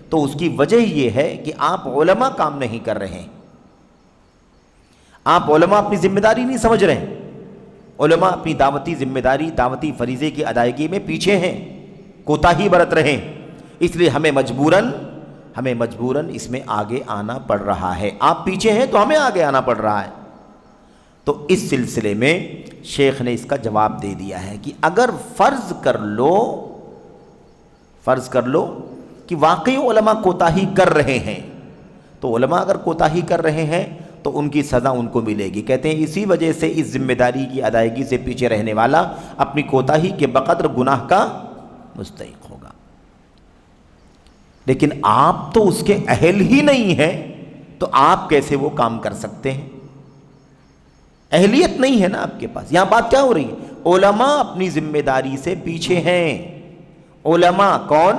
تو اس کی وجہ یہ ہے کہ آپ علماء کام نہیں کر رہے ہیں، آپ علماء اپنی ذمہ داری نہیں سمجھ رہے ہیں، علماء اپنی دعوتی ذمہ داری، دعوتی فریضے کی ادائیگی میں پیچھے ہیں، کوتاہی برت رہے ہیں، اس لیے ہمیں مجبوراً اس میں آگے آنا پڑ رہا ہے۔ آپ پیچھے ہیں تو ہمیں آگے آنا پڑ رہا ہے۔ تو اس سلسلے میں شیخ نے اس کا جواب دے دیا ہے کہ اگر فرض کر لو کہ واقعی علماء کوتاہی کر رہے ہیں، تو علماء اگر کوتاہی کر رہے ہیں تو ان کی سزا ان کو ملے گی۔ کہتے ہیں اسی وجہ سے اس ذمہ داری کی ادائیگی سے پیچھے رہنے والا اپنی کوتاہی کے بقدر گناہ کا مستحق ہوگا۔ لیکن آپ تو اس کے اہل ہی نہیں ہیں، تو آپ کیسے وہ کام کر سکتے ہیں؟ اہلیت نہیں ہے نا آپ کے پاس۔ یہاں بات کیا ہو رہی ہے؟ علماء اپنی ذمہ داری سے پیچھے ہیں۔ علماء کون؟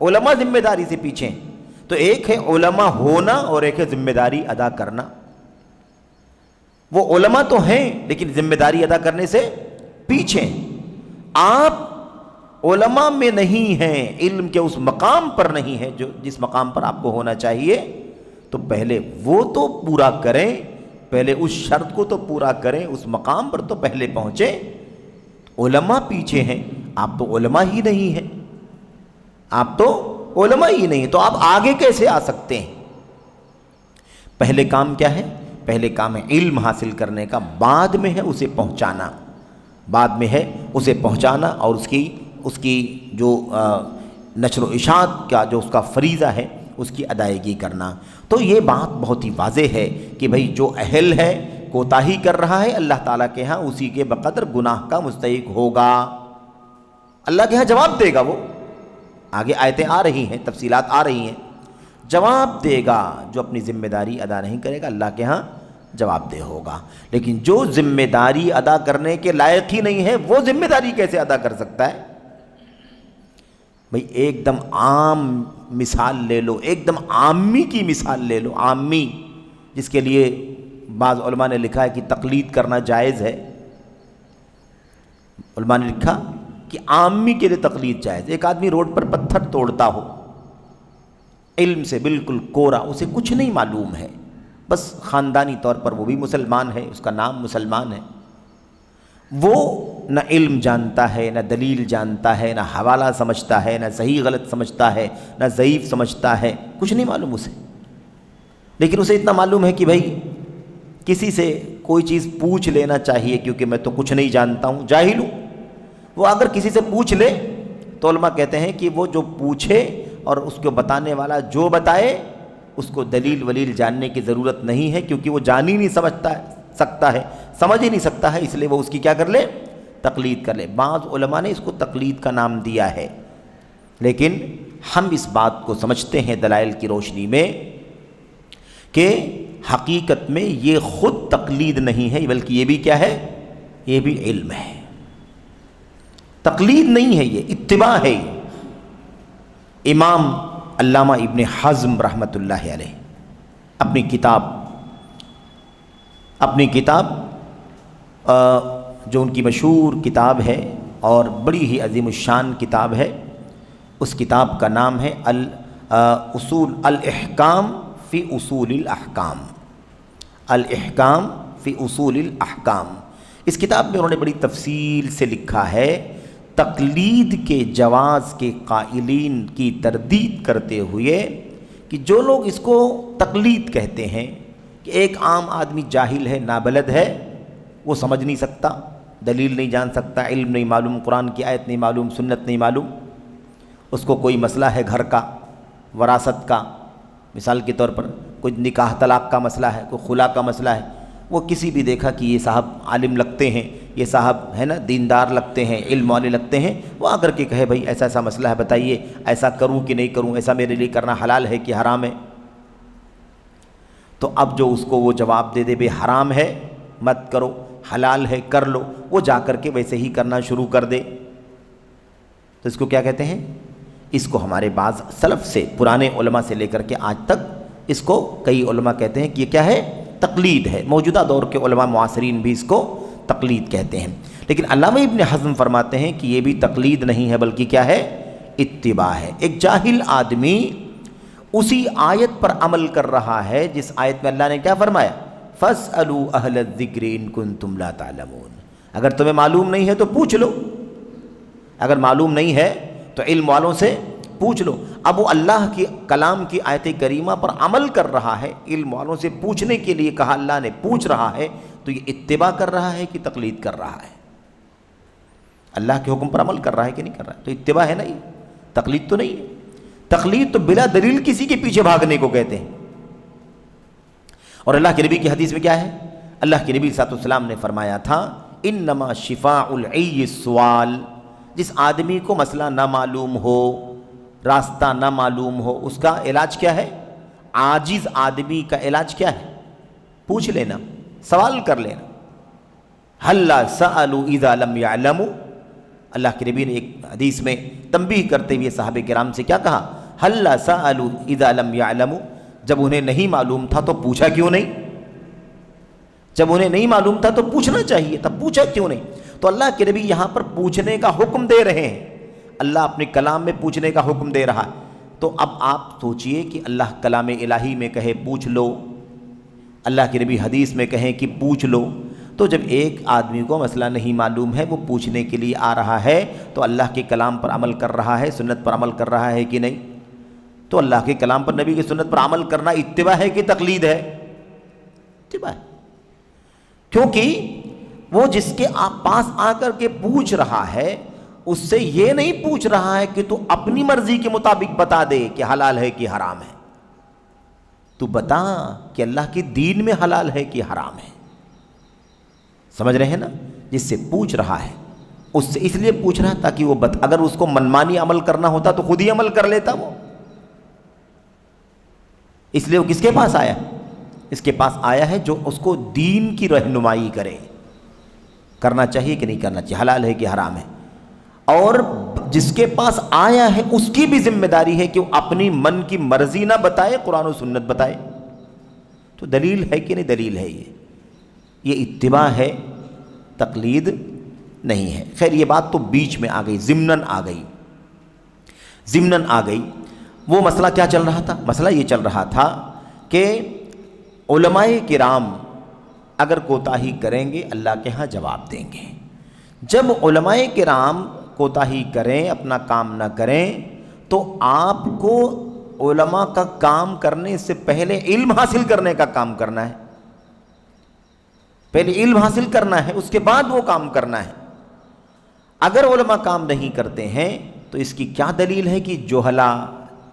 علماء ذمہ داری سے پیچھے ہیں۔ تو ایک ہے علماء ہونا اور ایک ہے ذمہ داری ادا کرنا۔ وہ علماء تو ہیں لیکن ذمہ داری ادا کرنے سے پیچھے ہیں۔ آپ علماء میں نہیں ہیں، علم کے اس مقام پر نہیں ہیں جس مقام پر آپ کو ہونا چاہیے، تو پہلے وہ تو پورا کریں، پہلے اس شرط کو تو پورا کریں، اس مقام پر تو پہلے پہنچے۔ علماء پیچھے ہیں، آپ تو علماء ہی نہیں ہیں، تو آپ آگے کیسے آ سکتے ہیں؟ پہلے کام کیا ہے؟ پہلے کام ہے علم حاصل کرنے کا، بعد میں ہے اسے پہنچانا، اور اس کی جو نشر و اشاعت کا جو اس کا فریضہ ہے اس کی ادائیگی کرنا۔ تو یہ بات بہت ہی واضح ہے کہ بھئی جو اہل ہے کوتاہی کر رہا ہے، اللہ تعالیٰ کے ہاں اسی کے بقدر گناہ کا مستحق ہوگا، اللہ کے ہاں جواب دے گا۔ وہ آگے آیتیں آ رہی ہیں، تفصیلات آ رہی ہیں، جواب دے گا۔ جو اپنی ذمہ داری ادا نہیں کرے گا اللہ کے ہاں جواب دہ ہوگا۔ لیکن جو ذمہ داری ادا کرنے کے لائق ہی نہیں ہے، وہ ذمہ داری کیسے ادا کر سکتا ہے؟ بھئی ایک دم عام مثال لے لو، ایک دم عامی کی مثال لے لو، عامی جس کے لیے بعض علماء نے لکھا ہے کہ تقلید کرنا جائز ہے۔ علماء نے لکھا کہ عامی کے لیے تقلید جائز۔ ایک آدمی روڈ پر پتھر توڑتا ہو، علم سے بالکل کورا، اسے کچھ نہیں معلوم ہے، بس خاندانی طور پر وہ بھی مسلمان ہے، اس کا نام مسلمان ہے، وہ نہ علم جانتا ہے، نہ دلیل جانتا ہے، نہ حوالہ سمجھتا ہے، نہ صحیح غلط سمجھتا ہے، نہ ضعیف سمجھتا ہے، کچھ نہیں معلوم اسے۔ لیکن اسے اتنا معلوم ہے کہ بھائی کسی سے کوئی چیز پوچھ لینا چاہیے، کیونکہ میں تو کچھ نہیں جانتا ہوں، جاہل ہوں۔ وہ اگر کسی سے پوچھ لے تو علماء کہتے ہیں کہ وہ جو پوچھے اور اس کو بتانے والا جو بتائے، اس کو دلیل ولیل جاننے کی ضرورت نہیں ہے، کیونکہ وہ جان ہی نہیں سکتا ہے، سمجھ ہی نہیں سکتا ہے، اس لیے وہ اس کی کیا کر لے؟ تقلید کر لے۔ بعض علماء نے اس کو تقلید کا نام دیا ہے، لیکن ہم اس بات کو سمجھتے ہیں دلائل کی روشنی میں کہ حقیقت میں یہ خود تقلید نہیں ہے، بلکہ یہ بھی کیا ہے؟ یہ بھی علم ہے، تقلید نہیں ہے، یہ اتباع ہے۔ امام علامہ ابن حزم رحمۃ اللہ علیہ اپنی کتاب جو ان کی مشہور کتاب ہے اور بڑی ہی عظیم الشان کتاب ہے، اس کتاب کا نام ہے الاحکام فی اصول الاحکام، الاحکام فی اصول الاحکام۔ اس کتاب میں انہوں نے بڑی تفصیل سے لکھا ہے، تقلید کے جواز کے قائلین کی تردید کرتے ہوئے کہ جو لوگ اس کو تقلید کہتے ہیں کہ ایک عام آدمی جاہل ہے، نابلد ہے، وہ سمجھ نہیں سکتا، دلیل نہیں جان سکتا، علم نہیں معلوم، قرآن کی آیت نہیں معلوم، سنت نہیں معلوم، اس کو کوئی مسئلہ ہے گھر کا، وراثت کا، مثال کے طور پر کوئی نکاح طلاق کا مسئلہ ہے، کوئی خلا کا مسئلہ ہے، وہ کسی بھی دیکھا کہ یہ صاحب عالم لگتے ہیں، یہ صاحب ہے نا دیندار لگتے ہیں، علم والے لگتے ہیں، وہ آ کر کے کہے بھائی ایسا ایسا مسئلہ ہے، بتائیے ایسا کروں کہ نہیں کروں، ایسا میرے لیے کرنا حلال ہے کہ حرام ہے؟ تو اب جو اس کو وہ جواب دے دے بے حرام ہے، مت کرو، حلال ہے کر لو، وہ جا کر کے ویسے ہی کرنا شروع کر دے، تو اس کو کیا کہتے ہیں؟ اس کو ہمارے بعض سلف سے، پرانے علماء سے لے کر کے آج تک، اس کو کئی علماء کہتے ہیں کہ یہ کیا ہے؟ تقلید ہے۔ موجودہ دور کے علماء معاصرین بھی اس کو تقلید کہتے ہیں، لیکن علامہ ابن حزم فرماتے ہیں کہ یہ بھی تقلید نہیں ہے، بلکہ کیا ہے؟ اتباع ہے۔ ایک جاہل آدمی اسی آیت پر عمل کر رہا ہے جس آیت میں اللہ نے کیا فرمایا؟ فَاسْأَلُوا أَهْلَ الذِّكْرِ إِن كُنتُمْ لَا تَعْلَمُونَ۔ اگر تمہیں معلوم نہیں ہے تو پوچھ لو، اگر معلوم نہیں ہے تو علم والوں سے پوچھ لو۔ اب وہ اللہ کی کلام کی آیت کریمہ پر عمل کر رہا ہے، علم والوں سے پوچھنے کے لیے کہا اللہ نے، پوچھ رہا ہے، تو یہ اتباع کر رہا ہے کہ تقلید کر رہا ہے؟ اللہ کے حکم پر عمل کر رہا ہے کہ نہیں کر رہا ہے؟ تو اتباع ہے نا، یہ تقلید تو نہیں ہے۔ تقلید تو بلا دلیل کسی کے پیچھے بھاگنے کو کہتے ہیں۔ اور اللہ کے نبی کی حدیث میں کیا ہے؟ اللہ کے نبی صلی اللہ علیہ وسلم نے فرمایا تھا انما شفاء العی السؤال، جس آدمی کو مسئلہ نہ معلوم ہو، راستہ نہ معلوم ہو، اس کا علاج کیا ہے؟ عاجز آدمی کا علاج کیا ہے؟ پوچھ لینا، سوال کر لینا۔ ہلا سألوا اذا لم يعلموا، اللہ کے نبی نے ایک حدیث میں تنبیہ کرتے ہوئے صحابہ کرام سے کیا کہا؟ ہلا سألوا اذا لم يعلموا، جب انہیں نہیں معلوم تھا تو پوچھا کیوں نہیں؟ جب انہیں نہیں معلوم تھا تو پوچھنا چاہیے، تب پوچھا کیوں نہیں؟ تو اللہ کے نبی یہاں پر پوچھنے کا حکم دے رہے ہیں، اللہ اپنے کلام میں پوچھنے کا حکم دے رہا ہے۔ تو اب آپ سوچئے کہ اللہ کلام الہی میں کہے پوچھ لو، اللہ کے نبی حدیث میں کہیں کہ پوچھ لو، تو جب ایک آدمی کو مسئلہ نہیں معلوم ہے، وہ پوچھنے کے لیے آ رہا ہے، تو اللہ کے کلام پر عمل کر رہا ہے، سنت پر عمل کر رہا ہے کہ نہیں؟ تو اللہ کے کلام پر، نبی کی سنت پر عمل کرنا اتباع ہے کہ تقلید ہے؟ اتباع ہے، کیونکہ وہ جس کے پاس آ کر کے پوچھ رہا ہے، اس سے یہ نہیں پوچھ رہا ہے کہ تو اپنی مرضی کے مطابق بتا دے کہ حلال ہے کہ حرام ہے، تو بتا کہ اللہ کے دین میں حلال ہے کہ حرام ہے۔ سمجھ رہے ہیں نا؟ جس سے پوچھ رہا ہے اس سے اس لیے پوچھ رہا ہے تاکہ وہ اگر اس کو منمانی عمل کرنا ہوتا تو خود ہی عمل کر لیتا وہ، اس لیے وہ کس کے پاس آیا؟ اس کے پاس آیا ہے جو اس کو دین کی رہنمائی کرے، کرنا چاہیے کہ نہیں کرنا چاہیے، حلال ہے کہ حرام ہے۔ اور جس کے پاس آیا ہے اس کی بھی ذمہ داری ہے کہ وہ اپنی من کی مرضی نہ بتائے، قرآن و سنت بتائے۔ تو دلیل ہے کہ نہیں دلیل ہے؟ یہ اتباع ہے، تقلید نہیں ہے۔ خیر یہ بات تو بیچ میں آ گئی، ضمناً آ گئی، ضمناً آ گئی۔ وہ مسئلہ کیا چل رہا تھا؟ مسئلہ یہ چل رہا تھا کہ علماء کرام اگر کوتاہی کریں گے اللہ کے ہاں جواب دیں گے۔ جب علماء کرام کوتاہی کریں، اپنا کام نہ کریں، تو آپ کو علماء کا کام کرنے سے پہلے علم حاصل کرنے کا کام کرنا ہے، پہلے علم حاصل کرنا ہے، اس کے بعد وہ کام کرنا ہے۔ اگر علماء کام نہیں کرتے ہیں تو اس کی کیا دلیل ہے کہ جہلا،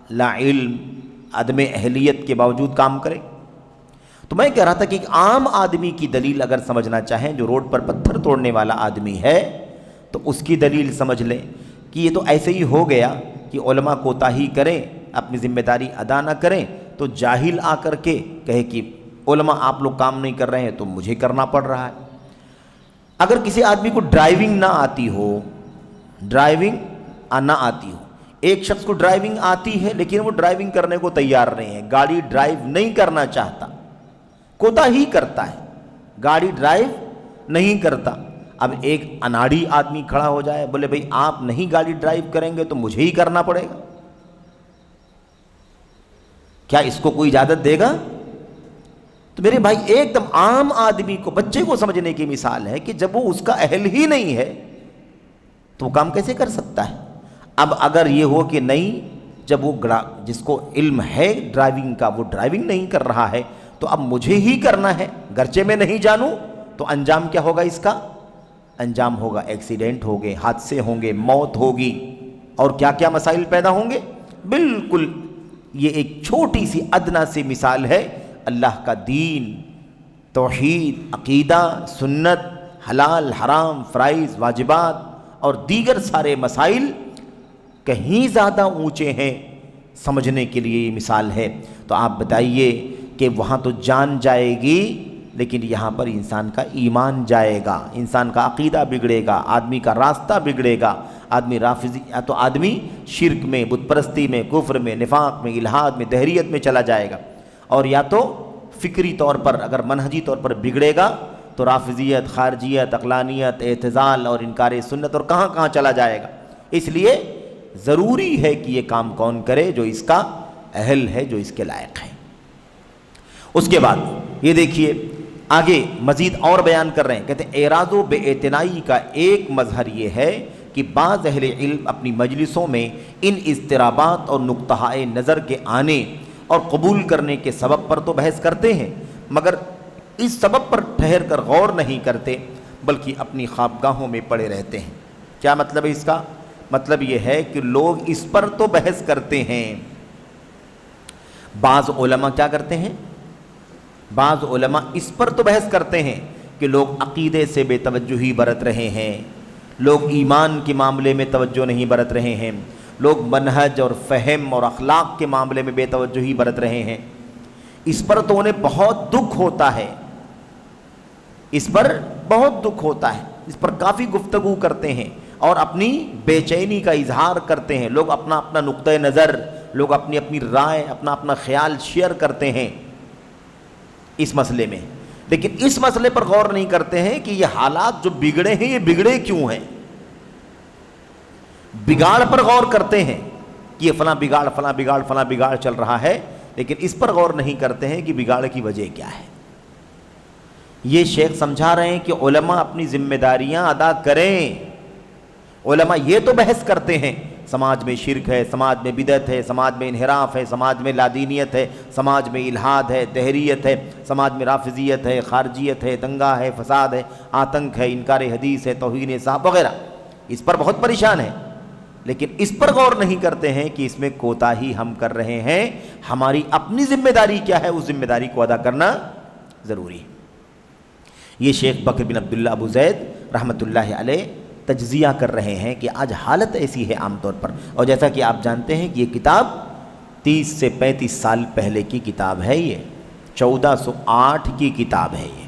لا علم، عدم اہلیت کے باوجود کام کرے؟ تو میں کہہ رہا تھا کہ ایک عام آدمی کی دلیل اگر سمجھنا چاہیں، جو روڈ پر پتھر توڑنے والا آدمی ہے، تو اس کی دلیل سمجھ لیں کہ یہ تو ایسے ہی ہو گیا کہ علماء کوتاہی کریں، اپنی ذمہ داری ادا نہ کریں، تو جاہل آ کر کے کہے کہ علماء آپ لوگ کام نہیں کر رہے ہیں تو مجھے کرنا پڑ رہا ہے۔ اگر کسی آدمی کو ڈرائیونگ نہ آتی ہو، ڈرائیونگ نہ آتی ہو، ایک شخص کو ڈرائیونگ آتی ہے لیکن وہ ڈرائیونگ کرنے کو تیار نہیں ہے، گاڑی ڈرائیو نہیں کرنا چاہتا، کوتاہی کرتا ہے، گاڑی ڈرائیو نہیں کرتا۔ اب ایک اناڑی آدمی کھڑا ہو جائے، بولے بھئی آپ نہیں گاڑی ڈرائیو کریں گے تو مجھے ہی کرنا پڑے گا، کیا اس کو کوئی اجازت دے گا؟ تو میرے بھائی ایک دم عام آدمی کو، بچے کو سمجھنے کی مثال ہے کہ جب وہ اس کا اہل ہی نہیں ہے تو وہ کام کیسے کر سکتا ہے؟ اب اگر یہ ہو کہ نہیں، جب وہ جس کو علم ہے ڈرائیونگ کا وہ ڈرائیونگ نہیں کر رہا ہے تو اب مجھے ہی کرنا ہے، گرچہ میں نہیں جانوں، تو انجام کیا ہوگا اس کا؟ انجام ہوگا ایکسیڈنٹ ہوگے، حادثے ہوں گے، موت ہوگی، اور کیا کیا مسائل پیدا ہوں گے۔ بالکل یہ ایک چھوٹی سی ادنا سی مثال ہے، اللہ کا دین، توحید، عقیدہ، سنت، حلال حرام، فرائض واجبات اور دیگر سارے مسائل کہیں زیادہ اونچے ہیں، سمجھنے کے لیے یہ مثال ہے۔ تو آپ بتائیے کہ وہاں تو جان جائے گی لیکن یہاں پر انسان کا ایمان جائے گا، انسان کا عقیدہ بگڑے گا، آدمی کا راستہ بگڑے گا، آدمی رافضی یا تو آدمی شرک میں، بت پرستی میں، کفر میں، نفاق میں، الحاد میں، دہریت میں چلا جائے گا، اور یا تو فکری طور پر اگر منہجی طور پر بگڑے گا تو رافضیت، خارجیت، عقلانیت، اعتزال اور انکار سنت اور کہاں کہاں چلا جائے گا۔ اس لیے ضروری ہے کہ یہ کام کون کرے؟ جو اس کا اہل ہے، جو اس کے لائق ہے۔ اس کے بعد یہ دیکھیے آگے مزید اور بیان کر رہے ہیں، کہتے ہیں اعراض و بے اعتنائی کا ایک مظہر یہ ہے کہ بعض اہل علم اپنی مجلسوں میں ان اضطرابات اور نقطہ نظر کے آنے اور قبول کرنے کے سبب پر تو بحث کرتے ہیں، مگر اس سبب پر ٹھہر کر غور نہیں کرتے، بلکہ اپنی خوابگاہوں میں پڑے رہتے ہیں۔ کیا مطلب ہے اس کا؟ مطلب یہ ہے کہ لوگ اس پر تو بحث کرتے ہیں۔ بعض علماء کیا کرتے ہیں؟ بعض علماء اس پر تو بحث کرتے ہیں کہ لوگ عقیدے سے بے توجہی برت رہے ہیں، لوگ ایمان کے معاملے میں توجہ نہیں برت رہے ہیں، لوگ منہج اور فہم اور اخلاق کے معاملے میں بے توجہی برت رہے ہیں۔ اس پر تو انہیں بہت دکھ ہوتا ہے، اس پر بہت دکھ ہوتا ہے، اس پر کافی گفتگو کرتے ہیں اور اپنی بے چینی کا اظہار کرتے ہیں۔ لوگ اپنا اپنا نقطۂ نظر، لوگ اپنی اپنی رائے، اپنا اپنا خیال شیئر کرتے ہیں اس مسئلے میں، لیکن اس مسئلے پر غور نہیں کرتے ہیں کہ یہ حالات جو بگڑے ہیں یہ بگڑے کیوں ہیں۔ بگاڑ پر غور کرتے ہیں کہ یہ فلاں بگاڑ فلاں بگاڑ فلاں بگاڑ چل رہا ہے، لیکن اس پر غور نہیں کرتے ہیں کہ بگاڑ کی وجہ کیا ہے۔ یہ شیخ سمجھا رہے ہیں کہ علماء اپنی ذمہ داریاں ادا کریں۔ علماء یہ تو بحث کرتے ہیں سماج میں شرک ہے، سماج میں بدعت ہے، سماج میں انحراف ہے، سماج میں لادینیت ہے، سماج میں الحاد ہے، دہریت ہے، سماج میں رافضیت ہے، خارجیت ہے، دنگا ہے، فساد ہے، آتنک ہے، انکار حدیث ہے، توہین صحابہ وغیرہ، اس پر بہت پریشان ہے، لیکن اس پر غور نہیں کرتے ہیں کہ اس میں کوتاہی ہم کر رہے ہیں۔ ہماری اپنی ذمہ داری کیا ہے؟ اس ذمہ داری کو ادا کرنا ضروری ہے۔ یہ شیخ بکر بن عبداللہ ابو زید رحمۃ اللہ علیہ تجزیہ کر رہے ہیں کہ آج حالت ایسی ہے عام طور پر، اور جیسا کہ آپ جانتے ہیں کہ یہ کتاب 30 سے 35 سال پہلے کی کتاب ہے، یہ 1408 کی کتاب ہے، یہ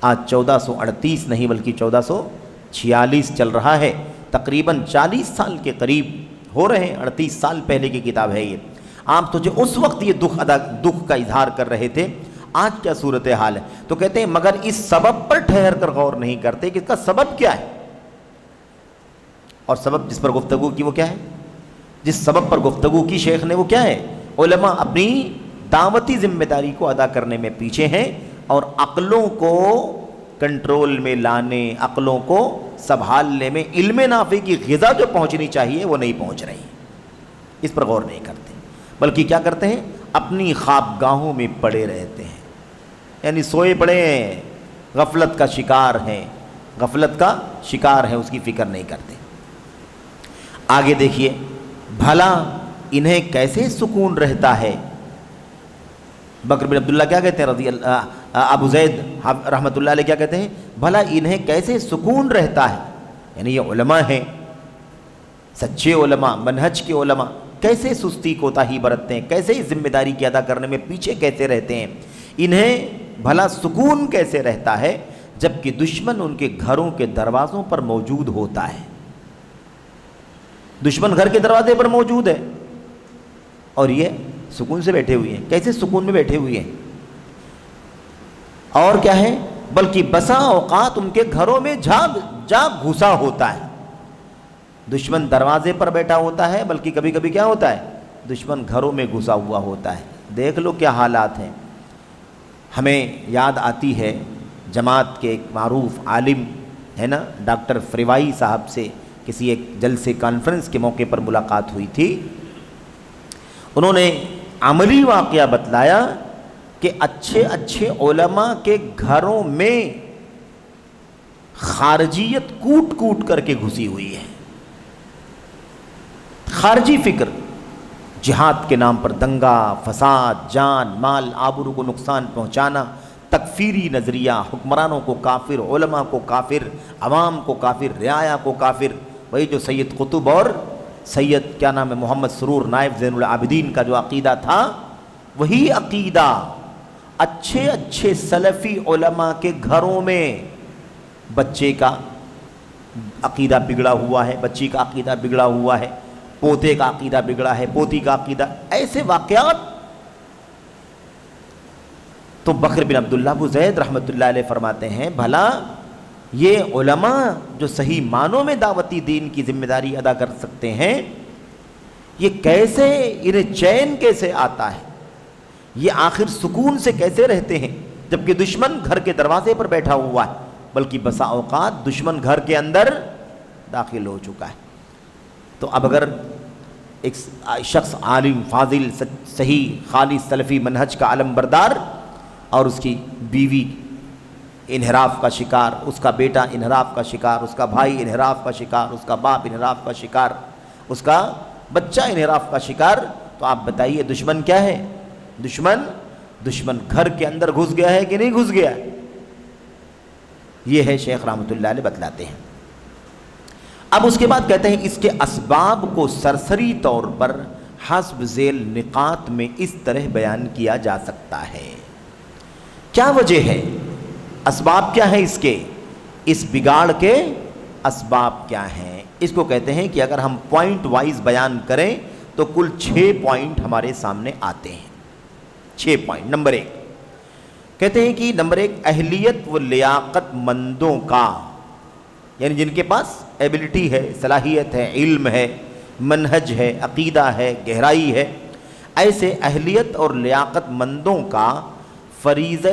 آج 1438 نہیں بلکہ 1446 چل رہا ہے، تقریباً 40 سال کے قریب ہو رہے ہیں، 38 سال پہلے کی کتاب ہے یہ۔ آپ تو جو اس وقت یہ دکھ کا اظہار کر رہے تھے، آج کیا صورتحال ہے؟ تو کہتے ہیں مگر اس سبب پر ٹھہر کر غور نہیں کرتے کہ اس کا سبب کیا ہے، اور سبب جس پر گفتگو کی وہ کیا ہے؟ جس سبب پر گفتگو کی شیخ نے وہ کیا ہے؟ علماء اپنی دعوتی ذمہ داری کو ادا کرنے میں پیچھے ہیں، اور عقلوں کو کنٹرول میں لانے، عقلوں کو سنبھالنے میں علم نافع کی غذا جو پہنچنی چاہیے وہ نہیں پہنچ رہی، اس پر غور نہیں کرتے، بلکہ کیا کرتے ہیں؟ اپنی خوابگاہوں میں پڑے رہتے ہیں، یعنی سوئے پڑے ہیں، غفلت کا شکار ہیں، غفلت کا شکار ہیں، اس کی فکر نہیں کرتے۔ آگے دیکھیے، بھلا انہیں کیسے سکون رہتا ہے؟ بکر بن عبداللہ کیا کہتے ہیں رضی اللہ، ابو زید رحمۃ اللہ علیہ کیا کہتے ہیں؟ بھلا انہیں کیسے سکون رہتا ہے؟ یعنی یہ علماء ہیں، سچے علماء، منہج کے علماء، کیسے سستی کوتاہی برتتے ہیں، کیسے اس ذمہ داری کی ادا کرنے میں پیچھے کیسے رہتے ہیں؟ انہیں بھلا سکون کیسے رہتا ہے جبکہ دشمن ان کے گھروں کے دروازوں پر موجود ہوتا ہے؟ دشمن گھر کے دروازے پر موجود ہے اور یہ سکون سے بیٹھے ہوئے ہیں۔ کیسے سکون میں بیٹھے ہوئے ہیں؟ اور کیا ہے؟ بلکہ بسا اوقات ان کے گھروں میں جا گھسا ہوتا ہے۔ دشمن دروازے پر بیٹھا ہوتا ہے، بلکہ کبھی کبھی کیا ہوتا ہے؟ دشمن گھروں میں گھسا ہوا ہوتا ہے۔ دیکھ لو کیا حالات ہیں۔ ہمیں یاد آتی ہے جماعت کے ایک معروف عالم ہے نا، ڈاکٹر فریوائی صاحب سے کسی ایک جلسے کانفرنس کے موقع پر ملاقات ہوئی تھی۔ انہوں نے عملی واقعہ بتلایا کہ اچھے علماء کے گھروں میں خارجیت کوٹ کوٹ کر کے گھسی ہوئی ہے۔ خارجی فکر، جہاد کے نام پر دنگا، فساد، جان مال آبرو کو نقصان پہنچانا، تکفیری نظریہ، حکمرانوں کو کافر، علماء کو کافر، عوام کو کافر، رعایا کو کافر۔ وہی جو سید قطب اور سید کیا نام ہے محمد سرور نائب زین العابدین کا جو عقیدہ تھا، وہی عقیدہ اچھے اچھے سلفی علماء کے گھروں میں بچے کا عقیدہ بگڑا ہوا ہے، بچی کا عقیدہ بگڑا ہوا ہے، پوتے کا عقیدہ بگڑا ہے، پوتی کا عقیدہ، ایسے واقعات. تو بکر بن عبداللہ ابو زید رحمۃ اللہ علیہ فرماتے ہیں بھلا یہ علماء جو صحیح معنوں میں دعوتی دین کی ذمہ داری ادا کر سکتے ہیں، یہ کیسے انہیں چین کیسے آتا ہے، یہ آخر سکون سے کیسے رہتے ہیں جبکہ دشمن گھر کے دروازے پر بیٹھا ہوا ہے، بلکہ بسا اوقات دشمن گھر کے اندر داخل ہو چکا ہے. تو اب اگر ایک شخص عالم فاضل صحیح خالص سلفی منہج کا علم بردار اور اس کی بیوی انحراف کا شکار، اس کا بیٹا انحراف کا شکار، اس کا بھائی انحراف کا شکار، اس کا باپ انحراف کا شکار، اس کا بچہ انحراف کا شکار، تو آپ بتائیے دشمن کیا ہے؟ دشمن گھر کے اندر گھس گیا ہے کہ نہیں گھس گیا؟ یہ ہے شیخ رحمۃ اللہ علیہ بتلاتے ہیں. اب اس کے بعد کہتے ہیں اس کے اسباب کو سرسری طور پر حسب ذیل نقاط میں اس طرح بیان کیا جا سکتا ہے. کیا وجہ ہے؟ اسباب کیا ہیں اس کے؟ اس بگاڑ کے اسباب کیا ہیں؟ اس کو کہتے ہیں کہ اگر ہم پوائنٹ وائز بیان کریں تو کل 6 پوائنٹ ہمارے سامنے آتے ہیں. 6 پوائنٹ. نمبر 1 کہتے ہیں کہ نمبر 1 اہلیت و لیاقت مندوں کا، یعنی جن کے پاس ایبلٹی ہے، صلاحیت ہے، علم ہے، منہج ہے، عقیدہ ہے، گہرائی ہے، ایسے اہلیت اور لیاقت مندوں کا فریضہ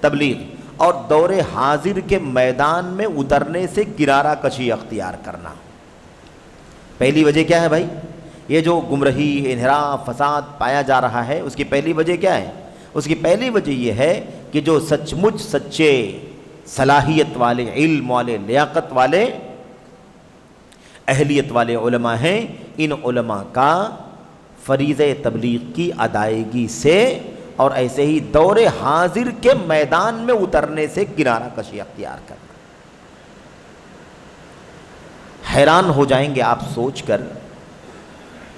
تبلیغ اور دور حاضر کے میدان میں اترنے سے کنارہ کشی اختیار کرنا. پہلی وجہ کیا ہے بھائی؟ یہ جو گمراہی، انحراف، فساد پایا جا رہا ہے، اس کی پہلی وجہ کیا ہے؟ اس کی پہلی وجہ یہ ہے کہ جو سچ مچ سچے صلاحیت والے، علم والے، لیاقت والے، اہلیت والے علماء ہیں، ان علماء کا فریضہ تبلیغ کی ادائیگی سے اور ایسے ہی دور حاضر کے میدان میں اترنے سے کنارہ کشی اختیار کرنا. حیران ہو جائیں گے آپ سوچ کر،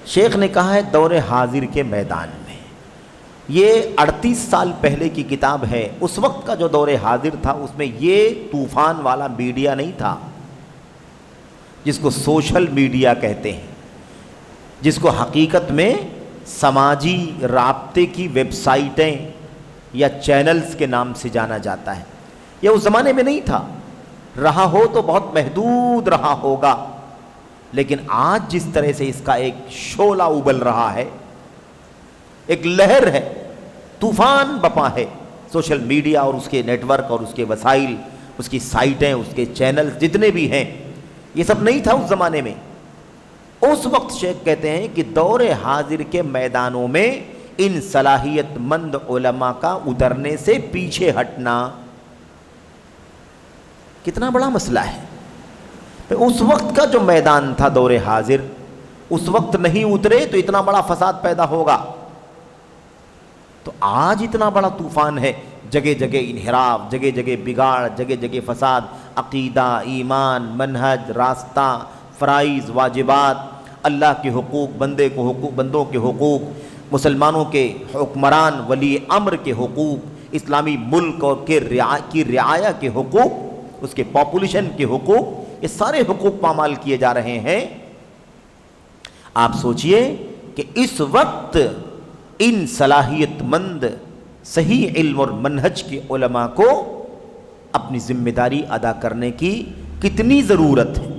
شیخ نے کہا ہے دور حاضر کے میدان میں. یہ 38 سال پہلے کی کتاب ہے. اس وقت کا جو دور حاضر تھا اس میں یہ طوفان والا میڈیا نہیں تھا جس کو سوشل میڈیا کہتے ہیں، جس کو حقیقت میں سماجی رابطے کی ویب سائٹیں یا چینلز کے نام سے جانا جاتا ہے. یہ اس زمانے میں نہیں تھا، رہا ہو تو بہت محدود رہا ہوگا، لیکن آج جس طرح سے اس کا ایک شعلہ ابل رہا ہے، ایک لہر ہے، طوفان بپا ہے. سوشل میڈیا اور اس کے نیٹ ورک اور اس کے وسائل، اس کی سائٹیں، اس کے چینلز جتنے بھی ہیں، یہ سب نہیں تھا اس زمانے میں. اس وقت شیخ کہتے ہیں کہ دور حاضر کے میدانوں میں ان صلاحیت مند علماء کا اترنے سے پیچھے ہٹنا کتنا بڑا مسئلہ ہے. اس وقت کا جو میدان تھا دور حاضر، اس وقت نہیں اترے تو اتنا بڑا فساد پیدا ہوگا. تو آج اتنا بڑا طوفان ہے، جگہ جگہ انحراف، جگہ جگہ بگاڑ، جگہ جگہ فساد، عقیدہ، ایمان، منہج، راستہ، فرائض، واجبات، اللہ کے حقوق، بندوں کے حقوق، مسلمانوں کے حکمران ولی امر کے حقوق، اسلامی ملک اور کی رعایا کے حقوق، اس کے پاپولیشن کے حقوق، یہ سارے حقوق پامال کیے جا رہے ہیں. آپ سوچئے کہ اس وقت ان صلاحیت مند صحیح علم اور منہج کے علماء کو اپنی ذمہ داری ادا کرنے کی کتنی ضرورت ہے.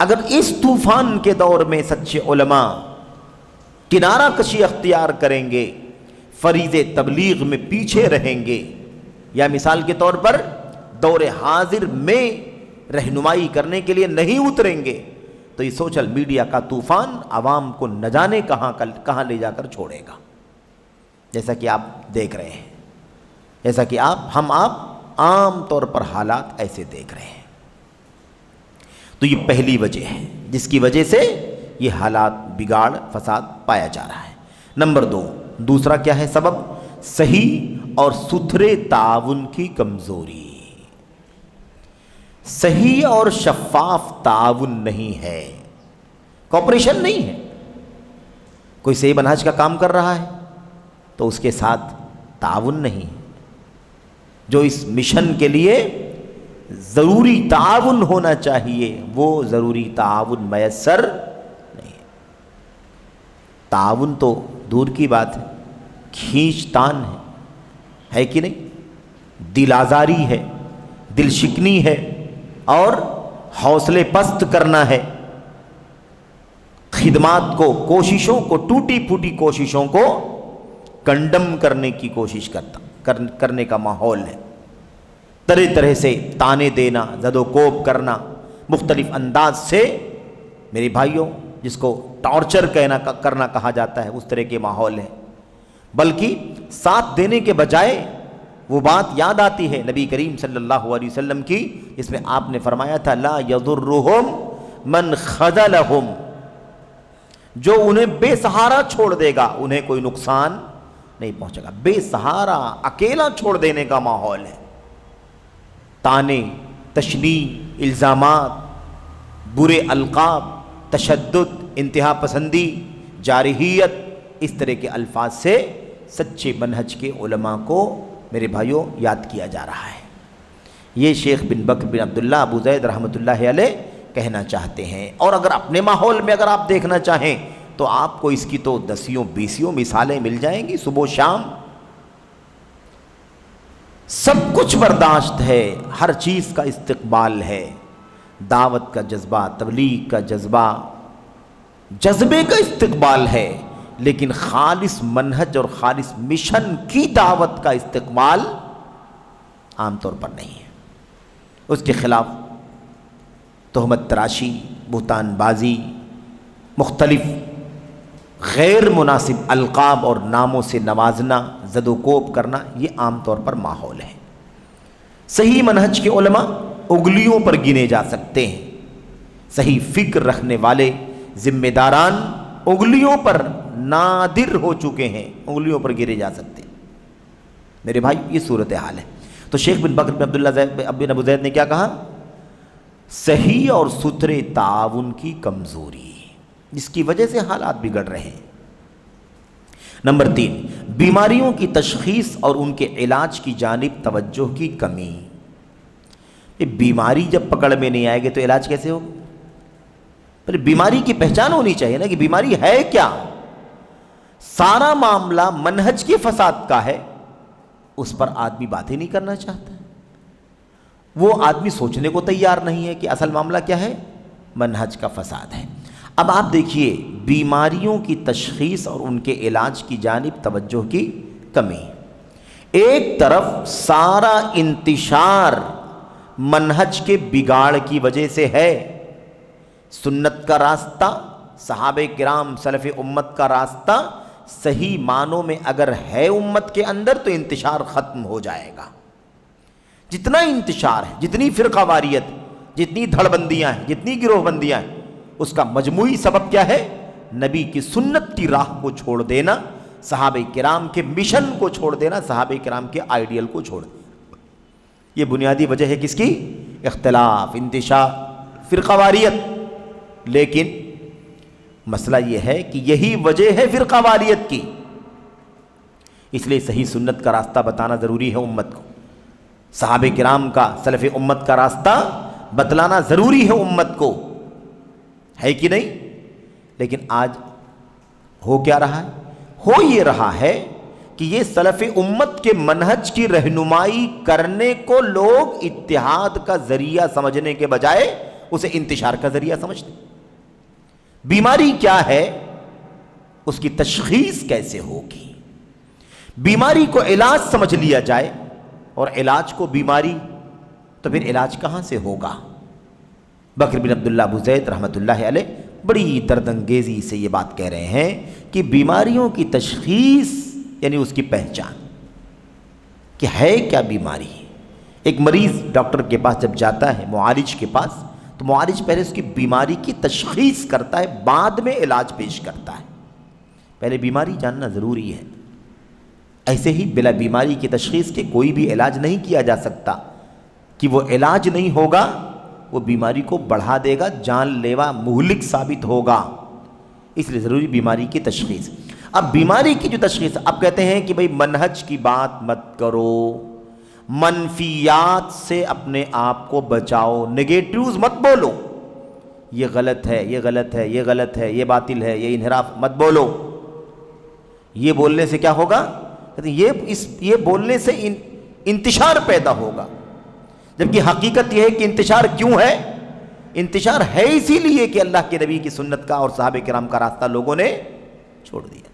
اگر اس طوفان کے دور میں سچے علماء کنارہ کشی اختیار کریں گے، فریضے تبلیغ میں پیچھے رہیں گے، یا مثال کے طور پر دور حاضر میں رہنمائی کرنے کے لیے نہیں اتریں گے، تو یہ سوشل میڈیا کا طوفان عوام کو نہ جانے کہاں لے جا کر چھوڑے گا. جیسا کہ آپ دیکھ رہے ہیں، جیسا کہ آپ عام طور پر حالات ایسے دیکھ رہے ہیں. تو یہ پہلی وجہ ہے جس کی وجہ سے یہ حالات بگاڑ، فساد پایا جا رہا ہے. نمبر 2، دوسرا کیا ہے سبب؟ صحیح اور ستھرے تعاون کی کمزوری. صحیح اور شفاف تعاون نہیں ہے، کوپریشن نہیں ہے. کوئی صحیح منہج کا کام کر رہا ہے تو اس کے ساتھ تعاون نہیں ہے۔ جو اس مشن کے لیے ضروری تعاون ہونا چاہیے وہ ضروری تعاون میسر نہیں ہے۔ تعاون تو دور کی بات ہے، کھینچ تان ہے کہ نہیں، دل آزاری ہے، دل شکنی ہے، اور حوصلے پست کرنا ہے، خدمات کو، کوششوں کو، ٹوٹی پھوٹی کوششوں کو کنڈم کرنے کی کوشش کرنے کا ماحول ہے۔ طرح طرح سے تانے دینا، زد و کوب کرنا، مختلف انداز سے، میرے بھائیوں جس کو ٹارچر کرنا کہا جاتا ہے، اس طرح کے ماحول ہے۔ بلکہ ساتھ دینے کے بجائے وہ بات یاد آتی ہے نبی کریم صلی اللہ علیہ وسلم کی، جس میں آپ نے فرمایا تھا لا یضرہم من خذلہم، جو انہیں بے سہارا چھوڑ دے گا انہیں کوئی نقصان نہیں پہنچے گا۔ بے سہارا اکیلا چھوڑ دینے کا ماحول ہے۔ تانے، تشنیع، الزامات، برے القاب، تشدد، انتہا پسندی، جارحیت، اس طرح کے الفاظ سے سچے منہج کے علماء کو میرے بھائیوں یاد کیا جا رہا ہے۔ یہ شیخ بن بکر بن عبداللہ ابو زید رحمۃ اللہ علیہ کہنا چاہتے ہیں۔ اور اگر اپنے ماحول میں اگر آپ دیکھنا چاہیں تو آپ کو اس کی تو دسیوں بیسیوں مثالیں مل جائیں گی، صبح و شام سب کچھ برداشت ہے، ہر چیز کا استقبال ہے، دعوت کا جذبہ، تبلیغ کا جذبہ، جذبے کا استقبال ہے، لیکن خالص منہج اور خالص مشن کی دعوت کا استقبال عام طور پر نہیں ہے۔ اس کے خلاف تہمت تراشی، بہتان بازی، مختلف غیر مناسب القاب اور ناموں سے نوازنا، زد و کوب کرنا، یہ عام طور پر ماحول ہے۔ صحیح منہج کے علماء انگلیوں پر گنے جا سکتے ہیں، صحیح فکر رکھنے والے ذمہ داران انگلیوں پر نادر ہو چکے ہیں، انگلیوں پر گرے جا سکتے ہیں۔ میرے بھائی یہ صورتحال ہے۔ تو شیخ بن بکر بن عبداللہ بن ابو زید نے کیا کہا؟ صحیح اور ستھرے تعاون کی کمزوری، جس کی وجہ سے حالات بگڑ رہے ہیں۔ نمبر 3، بیماریوں کی تشخیص اور ان کے علاج کی جانب توجہ کی کمی۔ بیماری جب پکڑ میں نہیں آئے گی تو علاج کیسے ہوگا؟ پر بیماری کی پہچان ہونی چاہیے نا کہ بیماری ہے کیا۔ سارا معاملہ منہج کے فساد کا ہے، اس پر آدمی بات ہی نہیں کرنا چاہتا، وہ آدمی سوچنے کو تیار نہیں ہے کہ اصل معاملہ کیا ہے، منہج کا فساد ہے۔ اب آپ دیکھیے، بیماریوں کی تشخیص اور ان کے علاج کی جانب توجہ کی کمی۔ ایک طرف سارا انتشار منہج کے بگاڑ کی وجہ سے ہے، سنت کا راستہ، صحابہ کرام سلف امت کا راستہ صحیح معنوں میں اگر ہے امت کے اندر تو انتشار ختم ہو جائے گا۔ جتنا انتشار ہے، جتنی فرقہ واریت، جتنی دھڑ بندیاں ہیں، جتنی گروہ بندیاں ہیں، اس کا مجموعی سبب کیا ہے؟ نبی کی سنت کی راہ کو چھوڑ دینا، صحابہ کرام کے مشن کو چھوڑ دینا، صحابہ کرام کے آئیڈیل کو چھوڑ دینا۔ یہ بنیادی وجہ ہے کس کی؟ اختلاف، انتشار، فرقہ واریت۔ لیکن مسئلہ یہ ہے کہ یہی وجہ ہے فرقہ واریت کی، اس لیے صحیح سنت کا راستہ بتانا ضروری ہے امت کو، صحابہ کرام کا، سلف امت کا راستہ بتلانا ضروری ہے امت کو، ہے کہ نہیں؟ لیکن آج ہو کیا رہا ہے؟ ہو یہ رہا ہے کہ یہ سلف امت کے منہج کی رہنمائی کرنے کو لوگ اتحاد کا ذریعہ سمجھنے کے بجائے اسے انتشار کا ذریعہ سمجھتے ہیں۔ بیماری کیا ہے، اس کی تشخیص کیسے ہوگی؟ بیماری کو علاج سمجھ لیا جائے اور علاج کو بیماری، تو پھر علاج کہاں سے ہوگا؟ بکر بن عبداللہ ابو زید رحمۃ اللہ علیہ بڑی دردانگیزی سے یہ بات کہہ رہے ہیں کہ بیماریوں کی تشخیص یعنی اس کی پہچان کہ ہے کیا بیماری۔ ایک مریض ڈاکٹر کے پاس جب جاتا ہے، معالج کے پاس، تو معالج پہلے اس کی بیماری کی تشخیص کرتا ہے، بعد میں علاج پیش کرتا ہے۔ پہلے بیماری جاننا ضروری ہے۔ ایسے ہی بلا بیماری کی تشخیص کے کوئی بھی علاج نہیں کیا جا سکتا، کہ وہ علاج نہیں ہوگا وہ بیماری کو بڑھا دے گا، جان لیوا مہلک ثابت ہوگا۔ اس لیے ضروری بیماری کی تشخیص۔ اب بیماری کی جو تشخیص، اب کہتے ہیں کہ بھئی منہج کی بات مت کرو، منفیات سے اپنے آپ کو بچاؤ، نگیٹیوز مت بولو، یہ غلط ہے، یہ غلط ہے، یہ غلط ہے، یہ باطل ہے، یہ انحراف مت بولو۔ یہ بولنے سے کیا ہوگا؟ کہتے ہیں یہ بولنے سے انتشار پیدا ہوگا، جبکہ حقیقت یہ ہے کہ انتشار کیوں ہے؟ انتشار ہے اسی لیے کہ اللہ کے نبی کی سنت کا اور صحابہ کرام کا راستہ لوگوں نے چھوڑ دیا۔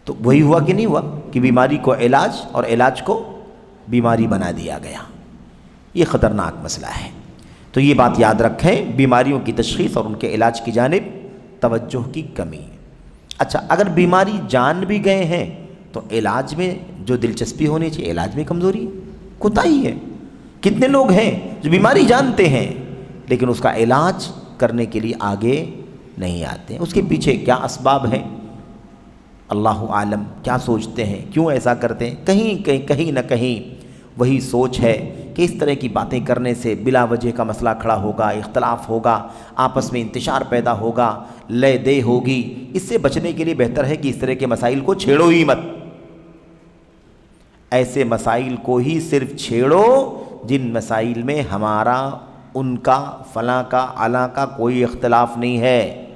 تو وہی ہوا کہ نہیں ہوا کہ بیماری کو علاج اور علاج کو بیماری بنا دیا گیا۔ یہ خطرناک مسئلہ ہے۔ تو یہ بات یاد رکھیں، بیماریوں کی تشخیص اور ان کے علاج کی جانب توجہ کی کمی۔ اچھا، اگر بیماری جان بھی گئے ہیں تو علاج میں جو دلچسپی ہونی چاہیے، علاج میں کمزوری، کوتاہی ہے۔ کتنے لوگ ہیں جو بیماری جانتے ہیں لیکن اس کا علاج کرنے کے لیے آگے نہیں آتے ہیں؟ اس کے پیچھے کیا اسباب ہیں؟ اللہ عالم، کیا سوچتے ہیں، کیوں ایسا کرتے ہیں؟ کہیں نہ کہیں وہی سوچ ہے کہ اس طرح کی باتیں کرنے سے بلا وجہ کا مسئلہ کھڑا ہوگا، اختلاف ہوگا، آپس میں انتشار پیدا ہوگا، لے دے ہوگی۔ اس سے بچنے کے لیے بہتر ہے کہ اس طرح کے مسائل کو چھیڑو ہی مت۔ ایسے مسائل کو ہی صرف چھیڑو جن مسائل میں ہمارا، ان کا، فلاں کا، علاں کا کوئی اختلاف نہیں ہے۔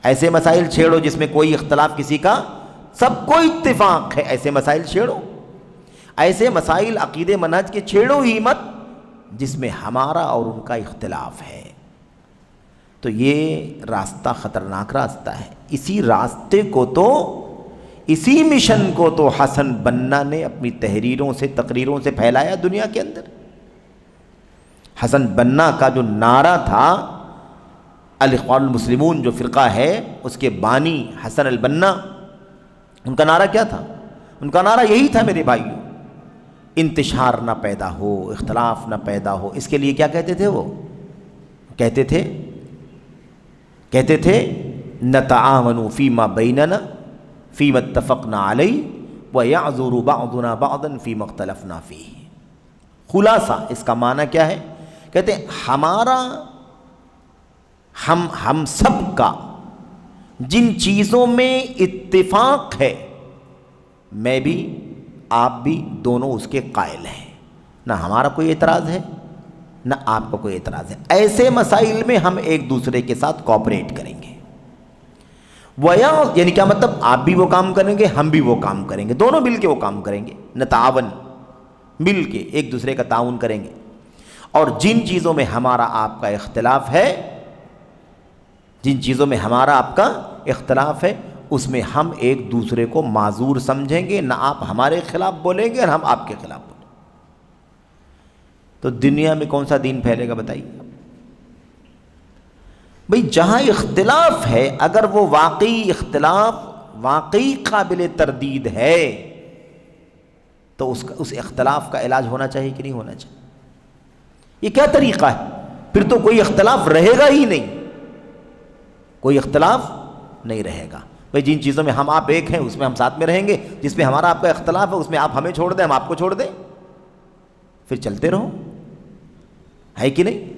ایسے مسائل چھیڑو جس میں کوئی اختلاف کسی کا، سب کو اتفاق ہے، ایسے مسائل چھیڑو۔ ایسے مسائل عقیدے منہج کے چھیڑو ہی مت جس میں ہمارا اور ان کا اختلاف ہے۔ تو یہ راستہ خطرناک راستہ ہے۔ اسی راستے کو تو، اسی مشن کو تو حسن بنا نے اپنی تحریروں سے، تقریروں سے پھیلایا دنیا کے اندر۔ حسن بنا کا جو نعرہ تھا، الاخوان المسلمون جو فرقہ ہے، اس کے بانی حسن البنا، ان کا نعرہ کیا تھا؟ ان کا نعرہ یہی تھا میرے بھائیو، انتشار نہ پیدا ہو، اختلاف نہ پیدا ہو۔ اس کے لیے کیا کہتے تھے وہ؟ کہتے تھے نتعاون فیما بیننا فیما اتفقنا علیہ ویعذر بعضنا بعضا فیما اختلفنا فیہ۔ خلاصہ اس کا معنی کیا ہے؟ کہتے ہیں ہمارا، ہم سب کا جن چیزوں میں اتفاق ہے، میں بھی آپ بھی دونوں اس کے قائل ہیں، نہ ہمارا کوئی اعتراض ہے نہ آپ کا کوئی اعتراض ہے۔ ایسے مسائل میں ہم ایک دوسرے کے ساتھ کوآپریٹ کریں گے۔ یعنی کیا مطلب؟ آپ بھی وہ کام کریں گے، ہم بھی وہ کام کریں گے، دونوں مل کے وہ کام کریں گے، نتعاون، مل کے ایک دوسرے کا تعاون کریں گے۔ اور جن چیزوں میں ہمارا آپ کا اختلاف ہے، جن چیزوں میں ہمارا آپ کا اختلاف ہے، اس میں ہم ایک دوسرے کو معذور سمجھیں گے، نہ آپ ہمارے خلاف بولیں گے اور ہم آپ کے خلاف بولیں گے۔ تو دنیا میں کون سا دین پھیلے گا بتائیے؟ بھئی جہاں اختلاف ہے، اگر وہ واقعی اختلاف، واقعی قابل تردید ہے، تو اس اختلاف کا علاج ہونا چاہیے کہ نہیں ہونا چاہیے؟ یہ کیا طریقہ ہے؟ پھر تو کوئی اختلاف رہے گا ہی نہیں، کوئی اختلاف نہیں رہے گا۔ بھئی جن چیزوں میں ہم آپ ایک ہیں اس میں ہم ساتھ میں رہیں گے، جس میں ہمارا آپ کا اختلاف ہے اس میں آپ ہمیں چھوڑ دیں، ہم آپ کو چھوڑ دیں، پھر چلتے رہو، ہے کہ نہیں؟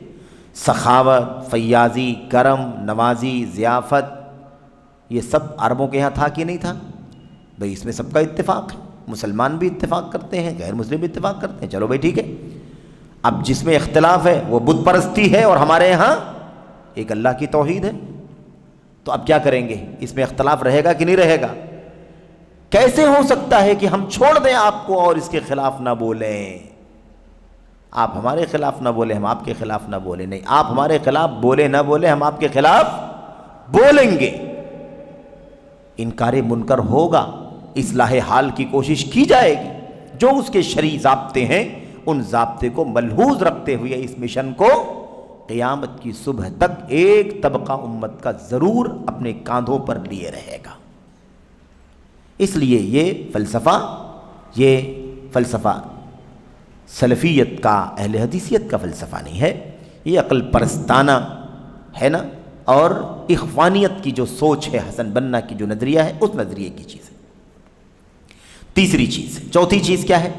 سخاوت، فیاضی، کرم، نوازی، ضیافت، یہ سب عربوں کے ہاں تھا کہ نہیں تھا؟ بھئی اس میں سب کا اتفاق ہے، مسلمان بھی اتفاق کرتے ہیں، غیر مسلم بھی اتفاق کرتے ہیں، چلو بھئی ٹھیک ہے۔ اب جس میں اختلاف ہے وہ بت پرستی ہے اور ہمارے یہاں ایک اللہ کی توحید ہے، تو اب کیا کریں گے؟ اس میں اختلاف رہے گا کہ نہیں رہے گا؟ کیسے ہو سکتا ہے کہ ہم چھوڑ دیں آپ کو اور اس کے خلاف نہ بولیں؟ آپ ہمارے خلاف نہ بولیں، ہم آپ کے خلاف نہ بولیں، نہیں، آپ ہمارے خلاف بولیں نہ بولیں، ہم آپ کے خلاف بولیں گے۔ انکار منکر ہوگا، اصلاح حال کی کوشش کی جائے گی، جو اس کے شرعی ضابطے ہیں ان ضابطے کو ملحوظ رکھتے ہوئے اس مشن کو قیامت کی صبح تک ایک طبقہ امت کا ضرور اپنے کاندھوں پر لیے رہے گا۔ اس لیے یہ فلسفہ سلفیت کا، اہل حدیثیت کا فلسفہ نہیں ہے، یہ عقل پرستانہ ہے نا، اور اخوانیت کی جو سوچ ہے، حسن بنا کی جو نظریہ ہے، اس نظریے کی چیز ہے۔ تیسری چیز، چوتھی چیز کیا ہے؟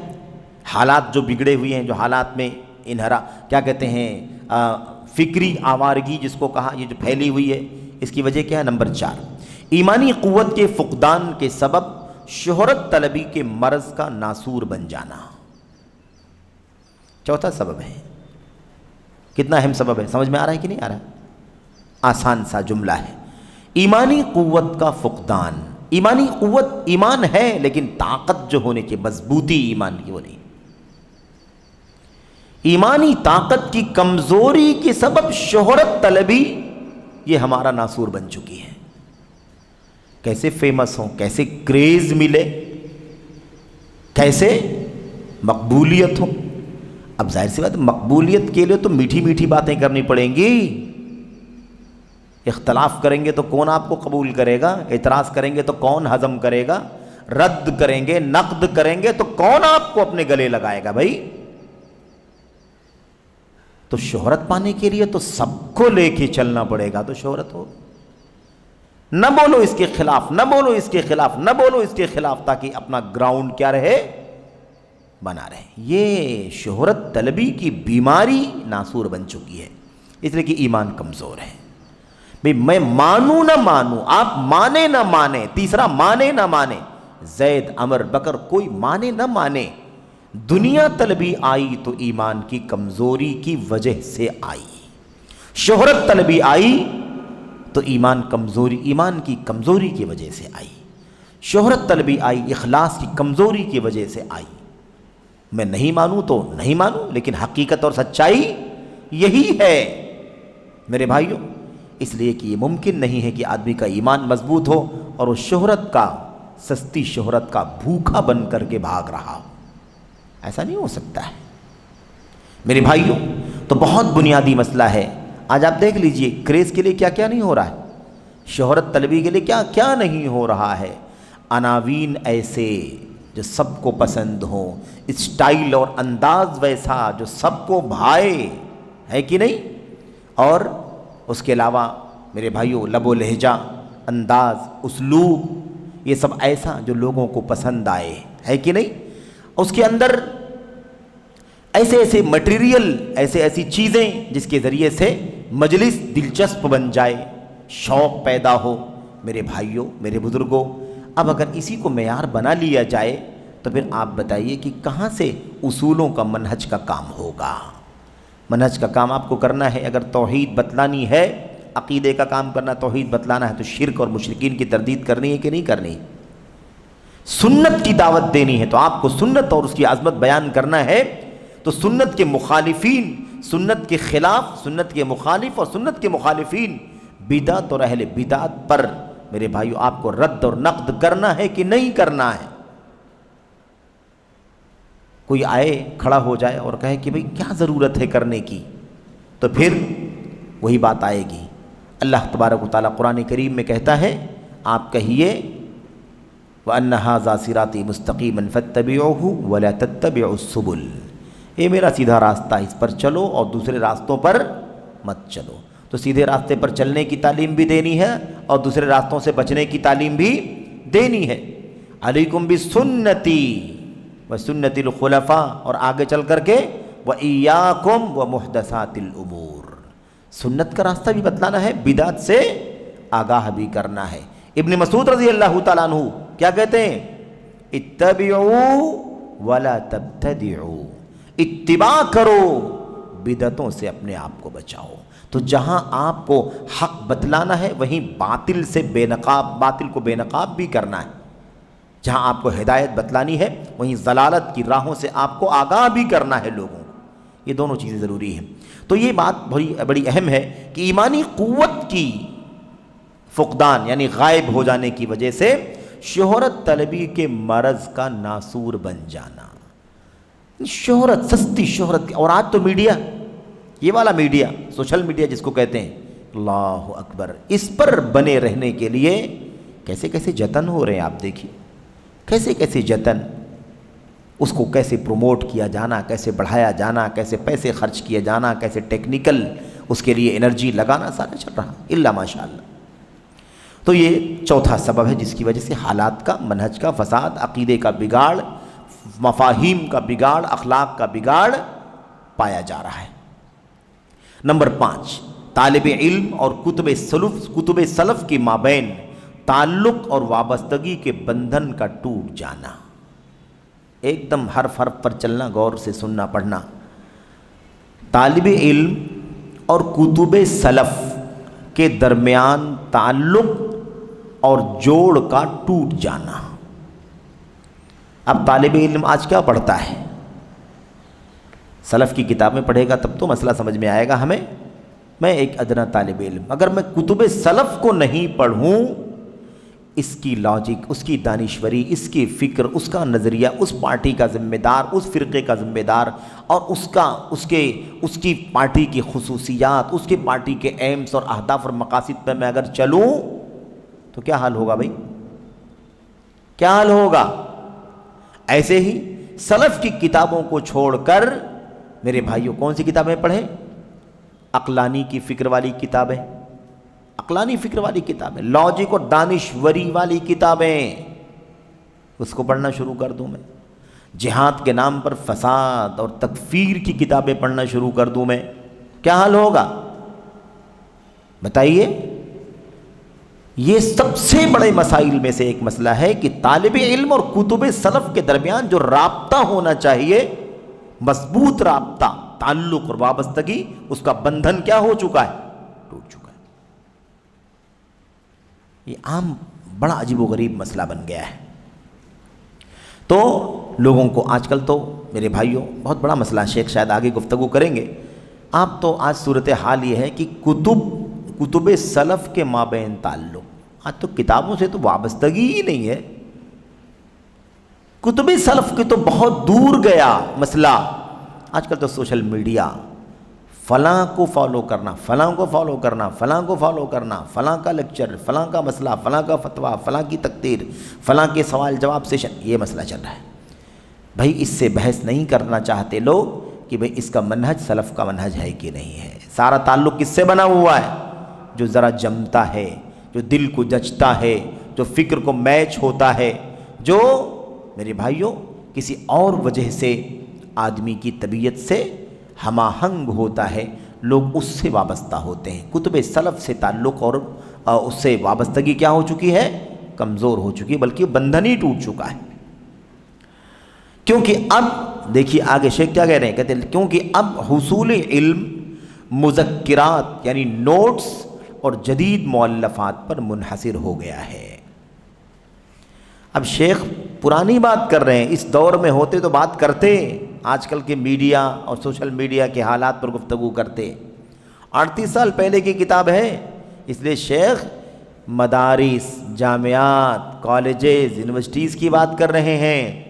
حالات جو بگڑے ہوئے ہیں، جو حالات میں کیا کہتے ہیں، فکری آوارگی جس کو کہا، یہ جو پھیلی ہوئی ہے، اس کی وجہ کیا ہے؟ نمبر 4، ایمانی قوت کے فقدان کے سبب شہرت طلبی کے مرض کا ناسور بن جانا۔ چوتھا سبب ہے، کتنا اہم سبب ہے، سمجھ میں آ رہا ہے کہ نہیں آ رہا ہے؟ آسان سا جملہ ہے، ایمانی قوت کا فقدان۔ ایمانی قوت ایمان ہے، لیکن طاقت جو ہونے کی، مضبوطی ایمان کی وہ نہیں۔ ایمانی طاقت کی کمزوری کے سبب شہرت طلبی یہ ہمارا ناسور بن چکی ہے۔ کیسے فیمس ہوں، کیسے کریز ملے، کیسے مقبولیت ہو۔ اب ظاہر سی بات، مقبولیت کے لیے تو میٹھی میٹھی باتیں کرنی پڑیں گی۔ اختلاف کریں گے تو کون آپ کو قبول کرے گا؟ اعتراض کریں گے تو کون ہضم کرے گا؟ رد کریں گے، نقد کریں گے تو کون آپ کو اپنے گلے لگائے گا بھائی؟ تو شہرت پانے کے لیے تو سب کو لے کے چلنا پڑے گا تو شہرت ہو۔ نہ بولو اس کے خلاف، نہ بولو اس کے خلاف، نہ بولو اس کے خلاف، تاکہ اپنا گراؤنڈ کیا رہے؟ بنا رہے۔ یہ شہرت طلبی کی بیماری ناسور بن چکی ہے، اس لیے کہ ایمان کمزور ہے۔ بھئی میں مانوں نہ مانوں، آپ مانے نہ مانے، تیسرا مانے نہ مانے، زید عمر بکر کوئی مانے نہ مانے، دنیا طلبی آئی تو ایمان کی کمزوری کی وجہ سے آئی، شہرت طلبی آئی تو ایمان کی کمزوری کی وجہ سے آئی، شہرت طلبی آئی اخلاص کی کمزوری کی وجہ سے آئی۔ میں نہیں مانوں تو نہیں مانوں، لیکن حقیقت اور سچائی یہی ہے میرے بھائیوں۔ اس لیے کہ یہ ممکن نہیں ہے کہ آدمی کا ایمان مضبوط ہو اور وہ شہرت کا، سستی شہرت کا بھوکا بن کر کے بھاگ رہا ہو، ایسا نہیں ہو سکتا ہے میرے بھائیوں۔ تو بہت بنیادی مسئلہ ہے۔ آج آپ دیکھ لیجئے کریز کے لیے کیا کیا نہیں ہو رہا ہے، شہرت طلبی کے لیے کیا کیا نہیں ہو رہا ہے۔ عناوین ایسے جو سب کو پسند ہوں، اسٹائل اور انداز ویسا جو سب کو بھائے، ہے کہ نہیں؟ اور اس کے علاوہ میرے بھائیوں لب و لہجہ، انداز، اسلوب، یہ سب ایسا جو لوگوں کو پسند آئے، ہے کہ نہیں؟ اس کے اندر ایسے ایسے مٹیریل، ایسی چیزیں جس کے ذریعے سے مجلس دلچسپ بن جائے، شوق پیدا ہو۔ میرے بھائیوں، میرے بزرگوں، اب اگر اسی کو معیار بنا لیا جائے تو پھر آپ بتائیے کہ کہاں سے اصولوں کا، منہج کا کام ہوگا؟ منہج کا کام آپ کو کرنا ہے، اگر توحید بتلانی ہے، عقیدے کا کام کرنا، توحید بتلانا ہے، تو شرک اور مشرکین کی تردید کرنی ہے کہ نہیں کرنی؟ سنت کی دعوت دینی ہے تو آپ کو سنت اور اس کی عظمت بیان کرنا ہے، تو سنت کے مخالفین، سنت کے خلاف، سنت کے مخالف اور سنت کے مخالفین، بدعت اور اہل بدعت پر میرے بھائیو آپ کو رد اور نقد کرنا ہے کہ نہیں کرنا ہے؟ کوئی آئے کھڑا ہو جائے اور کہے کہ بھئی کیا ضرورت ہے کرنے کی، تو پھر وہی بات آئے گی۔ اللہ تبارک و تعالیٰ قرآن کریم میں کہتا ہے، آپ کہیے وَأَنَّ هَذَا صِرَاطِي مُسْتَقِيمًا فَاتَّبِعُوهُ وَلَا تَتَّبِعُوا السُّبُلَ، یہ میرا سیدھا راستہ، اس پر چلو اور دوسرے راستوں پر مت چلو۔ تو سیدھے راستے پر چلنے کی تعلیم بھی دینی ہے اور دوسرے راستوں سے بچنے کی تعلیم بھی دینی ہے۔ علیکم بسنتی وسنت الخلفاء، اور آگے چل کر کے وَإِيَّاكُمْ وَمُحْدَثَاتِ الْأُمُورِ، سنت کا راستہ بھی بتلانا ہے، بدعت سے آگاہ بھی کرنا ہے۔ ابن مسعود رضی اللہ تعالیٰ عنہ کیا کہتے ہیں؟ اتبعوا ولا تبتدعوا، اتباع کرو، بدعتوں سے اپنے آپ کو بچاؤ۔ تو جہاں آپ کو حق بتلانا ہے وہیں باطل سے بے نقاب، باطل کو بے نقاب بھی کرنا ہے۔ جہاں آپ کو ہدایت بتلانی ہے وہیں ضلالت کی راہوں سے آپ کو آگاہ بھی کرنا ہے لوگوں کو۔ یہ دونوں چیزیں ضروری ہیں۔ تو یہ بات بڑی اہم ہے کہ ایمانی قوت کی فقدان یعنی غائب ہو جانے کی وجہ سے شہرت طلبی کے مرض کا ناسور بن جانا۔ شہرت، سستی شہرت، اور آج تو میڈیا، یہ والا میڈیا، سوشل میڈیا جس کو کہتے ہیں، اللہ اکبر، اس پر بنے رہنے کے لیے کیسے کیسے جتن ہو رہے ہیں۔ آپ دیکھیے کیسے کیسے جتن، اس کو کیسے پروموٹ کیا جانا، کیسے بڑھایا جانا، کیسے پیسے خرچ کیے جانا، کیسے ٹیکنیکل اس کے لیے انرجی لگانا، سارا چل رہا الا ماشاء اللہ۔ تو یہ چوتھا سبب ہے جس کی وجہ سے حالات کا، منہج کا فساد، عقیدے کا بگاڑ، مفاہیم کا بگاڑ، اخلاق کا بگاڑ پایا جا رہا ہے۔ نمبر 5، طالب علم اور کتب سلف کے مابین تعلق اور وابستگی کے بندھن کا ٹوٹ جانا۔ ایک دم حرف پر چلنا، غور سے سننا پڑھنا۔ طالب علم اور کتب سلف کے درمیان تعلق اور جوڑ کا ٹوٹ جانا۔ اب طالب علم آج کیا پڑھتا ہے؟ سلف کی کتابیں پڑھے گا تب تو مسئلہ سمجھ میں آئے گا ہمیں۔ میں ایک ادنا طالب علم، اگر میں کتب سلف کو نہیں پڑھوں، اس کی لاجک، اس کی دانشوری، اس کی فکر، اس کا نظریہ، اس پارٹی کا ذمہ دار، اس فرقے کا ذمہ دار، اور اس کی پارٹی کی خصوصیات، اس کی پارٹی کے ایمز اور اہداف اور مقاصد پر میں اگر چلوں تو کیا حال ہوگا بھائی؟ کیا حال ہوگا؟ ایسے ہی سلف کی کتابوں کو چھوڑ کر میرے بھائیوں کون سی کتابیں پڑھیں؟ عقلانی کی فکر والی کتابیں، عقلانی فکر والی کتابیں، لاجک اور دانشوری والی کتابیں، اس کو پڑھنا شروع کر دوں میں؟ جہاد کے نام پر فساد اور تکفیر کی کتابیں پڑھنا شروع کر دوں میں؟ کیا حال ہوگا بتائیے؟ یہ سب سے بڑے مسائل میں سے ایک مسئلہ ہے کہ طالب علم اور کتب سلف کے درمیان جو رابطہ ہونا چاہیے، مضبوط رابطہ، تعلق اور وابستگی، اس کا بندھن کیا ہو چکا ہے؟ ٹوٹ چکا ہے۔ یہ عام بڑا عجیب و غریب مسئلہ بن گیا ہے۔ تو لوگوں کو آج کل تو میرے بھائیوں بہت بڑا مسئلہ، شیخ شاید آگے گفتگو کریں گے۔ آپ تو آج صورتحال یہ ہے کہ کتب سلف کے مابین تعلق، آج تو کتابوں سے تو وابستگی ہی نہیں ہے۔ کتب سلف کے تو بہت دور گیا مسئلہ۔ آج کل تو سوشل میڈیا، فلاں کو فالو کرنا، فلاں کو فالو کرنا، فلاں کو فالو کرنا، فلاں کا لیکچر، فلاں کا مسئلہ، فلاں کا فتویٰ، فلاں کی تقریر، فلاں کے سوال جواب سیشن، یہ مسئلہ چل رہا ہے۔ بھائی اس سے بحث نہیں کرنا چاہتے لوگ کہ بھئی اس کا منہج سلف کا منہج ہے کہ نہیں ہے۔ سارا تعلق کس سے بنا ہوا ہے؟ جو ذرا جمتا ہے، جو دل کو جچتا ہے، جو فکر کو میچ ہوتا ہے، جو میرے بھائیوں کسی اور وجہ سے آدمی کی طبیعت سے ہم آہنگ ہوتا ہے، لوگ اس سے وابستہ ہوتے ہیں۔ کتب سلف سے تعلق اور اس سے وابستگی کیا ہو چکی ہے؟ کمزور ہو چکی ہے، بلکہ بندھن ہی ٹوٹ چکا ہے۔ کیونکہ اب دیکھیے آگے شیخ کیا کہہ رہے ہیں، کہتے ہیں کیونکہ اب حصول علم مذکرات یعنی نوٹس اور جدید مؤلفات پر منحصر ہو گیا ہے۔ اب شیخ پرانی بات کر رہے ہیں، اس دور میں ہوتے تو بات کرتے، آج کل کے میڈیا اور سوشل میڈیا کے حالات پر گفتگو کرتے۔ 38 سال پہلے کی کتاب ہے، اس لیے شیخ مدارس، جامعات، کالجز، یونیورسٹیز کی بات کر رہے ہیں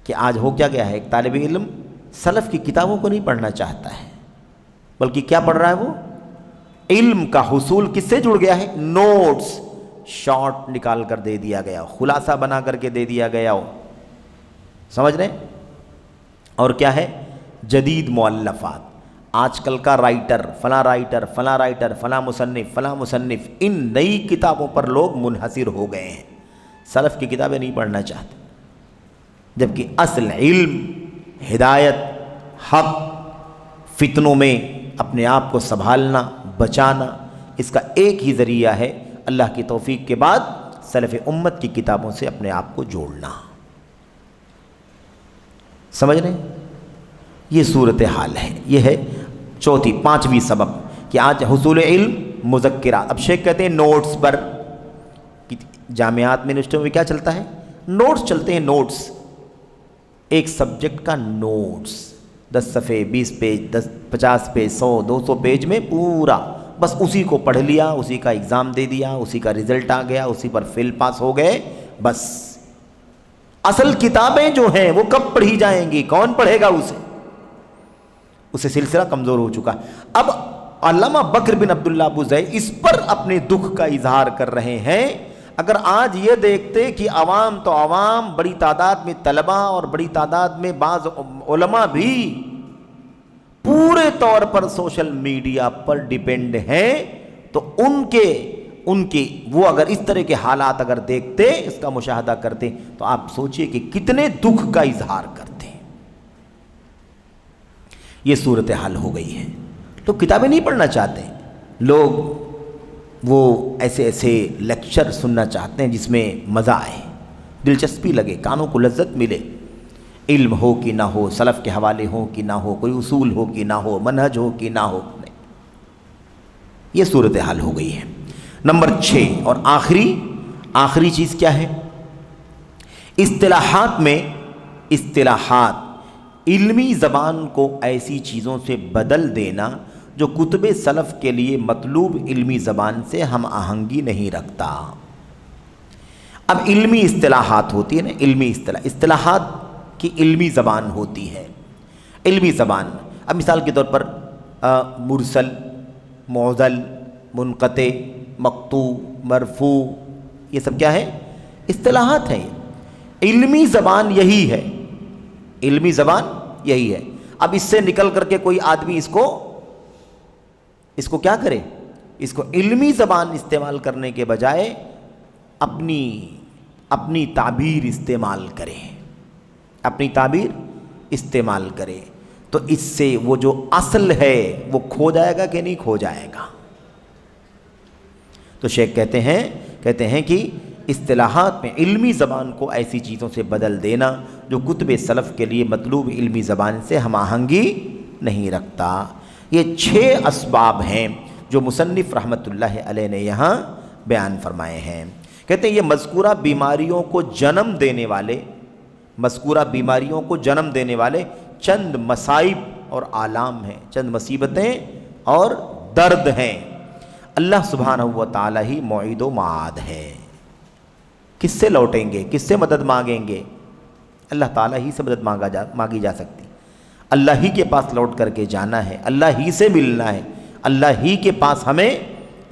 کہ آج ہو کیا گیا ہے، ایک طالب علم سلف کی کتابوں کو نہیں پڑھنا چاہتا ہے، بلکہ کیا پڑھ رہا ہے؟ وہ علم کا حصول کس سے جڑ گیا ہے؟ نوٹس، شارٹ نکال کر دے دیا گیا، خلاصہ بنا کر کے دے دیا گیا ہو، سمجھ رہے ہیں؟ اور کیا ہے؟ جدید مؤلفات، آج کل کا رائٹر، فلاں رائٹر، فلاں رائٹر، فلاں مصنف، فلاں مصنف، ان نئی کتابوں پر لوگ منحصر ہو گئے ہیں، سلف کی کتابیں نہیں پڑھنا چاہتے، جبکہ اصل علم، ہدایت، حق، فتنوں میں اپنے آپ کو سنبھالنا، بچانا، اس کا ایک ہی ذریعہ ہے اللہ کی توفیق کے بعد سلف امت کی کتابوں سے اپنے آپ کو جوڑنا۔ سمجھ رہے ہیں؟ یہ صورتحال ہے۔ یہ ہے پانچویں سبب کہ آج حصول علم مذکرات۔ اب شیخ کہتے ہیں نوٹس پر، جامعات میں یونیورسٹیوں میں کیا چلتا ہے؟ نوٹس چلتے ہیں، نوٹس، ایک سبجیکٹ کا نوٹس، 10 صفحے، 20 پیج، 50 پیج، 100، 200 پیج میں پورا، بس اسی کو پڑھ لیا، اسی کا ایگزام دے دیا، اسی کا رزلٹ آ گیا، اسی پر فیل پاس ہو گئے، بس۔ اصل کتابیں جو ہیں وہ کب پڑھی جائیں گی؟ کون پڑھے گا اسے سلسلہ کمزور ہو چکا۔ اب علامہ بکر بن عبداللہ ابو زید اس پر اپنے دکھ کا اظہار کر رہے ہیں۔ اگر آج یہ دیکھتے کہ عوام تو عوام، بڑی تعداد میں طلباء اور بڑی تعداد میں بعض علماء بھی پورے طور پر سوشل میڈیا پر ڈیپینڈ ہیں، تو ان کے وہ اگر اس طرح کے حالات اگر دیکھتے، اس کا مشاہدہ کرتے، تو آپ سوچئے کہ کتنے دکھ کا اظہار کرتے۔ یہ صورتحال ہو گئی ہے۔ تو کتابیں نہیں پڑھنا چاہتے لوگ، وہ ایسے ایسے لیکچر سننا چاہتے ہیں جس میں مزہ آئے، دلچسپی لگے، کانوں کو لذت ملے، علم ہو کہ نہ ہو، سلف کے حوالے ہوں کہ نہ ہو، کوئی اصول ہو کہ نہ ہو، منہج ہو کہ نہ ہو، نہیں۔ یہ صورتحال ہو گئی ہے۔ نمبر 6 اور آخری چیز کیا ہے؟ اصطلاحات میں، اصطلاحات علمی زبان کو ایسی چیزوں سے بدل دینا جو کتب سلف کے لیے مطلوب علمی زبان سے ہم آہنگی نہیں رکھتا۔ اب علمی اصطلاحات ہوتی ہے نا، علمی اصطلاحات کی علمی زبان ہوتی ہے، علمی زبان۔ اب مثال کے طور پر مرسل، معضل، منقطع، مقطوع، مرفوع، یہ سب کیا ہے؟ اصطلاحات ہیں۔ علمی زبان یہی ہے، علمی زبان یہی ہے۔ اب اس سے نکل کر کے کوئی آدمی اس کو کیا کرے؟ اس کو علمی زبان استعمال کرنے کے بجائے اپنی تعبیر استعمال کرے، اپنی تعبیر استعمال کرے، تو اس سے وہ جو اصل ہے وہ کھو جائے گا کہ نہیں کھو جائے گا؟ تو شیخ کہتے ہیں کہ اصطلاحات میں علمی زبان کو ایسی چیزوں سے بدل دینا جو کتب سلف کے لیے مطلوب علمی زبان سے ہم آہنگی نہیں رکھتا۔ یہ 6 اسباب ہیں جو مصنف رحمۃ اللہ علیہ نے یہاں بیان فرمائے ہیں۔ کہتے ہیں یہ مذکورہ بیماریوں کو جنم دینے والے چند مصائب اور آلام ہیں، چند مصیبتیں اور درد ہیں۔ اللہ سبحانہ و تعالی ہی معید و معاد ہے۔ کس سے لوٹیں گے؟ کس سے مدد مانگیں گے؟ اللہ تعالیٰ ہی سے مدد مانگی جا سکتی، اللہ ہی کے پاس لوٹ کر کے جانا ہے، اللہ ہی سے ملنا ہے، اللہ ہی کے پاس ہمیں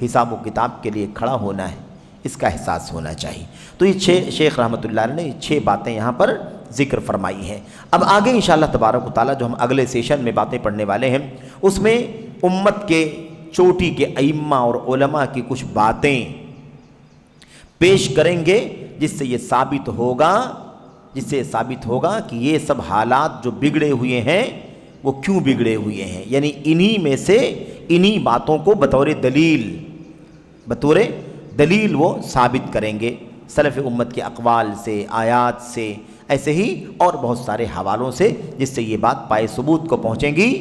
حساب و کتاب کے لیے کھڑا ہونا ہے، اس کا احساس ہونا چاہیے۔ تو یہ شیخ رحمۃ اللہ علیہ نے 6 باتیں یہاں پر ذکر فرمائی ہیں۔ اب آگے انشاءاللہ تبارک و تعالیٰ جو ہم اگلے سیشن میں باتیں پڑھنے والے ہیں، اس میں امت کے چوٹی کے ائمہ اور علماء کی کچھ باتیں پیش کریں گے، جس سے یہ ثابت ہوگا کہ یہ سب حالات جو بگڑے ہوئے ہیں وہ کیوں بگڑے ہوئے ہیں، یعنی انہی باتوں کو بطور دلیل وہ ثابت کریں گے، سلف امت کے اقوال سے، آیات سے، ایسے ہی اور بہت سارے حوالوں سے، جس سے یہ بات پائے ثبوت کو پہنچیں گی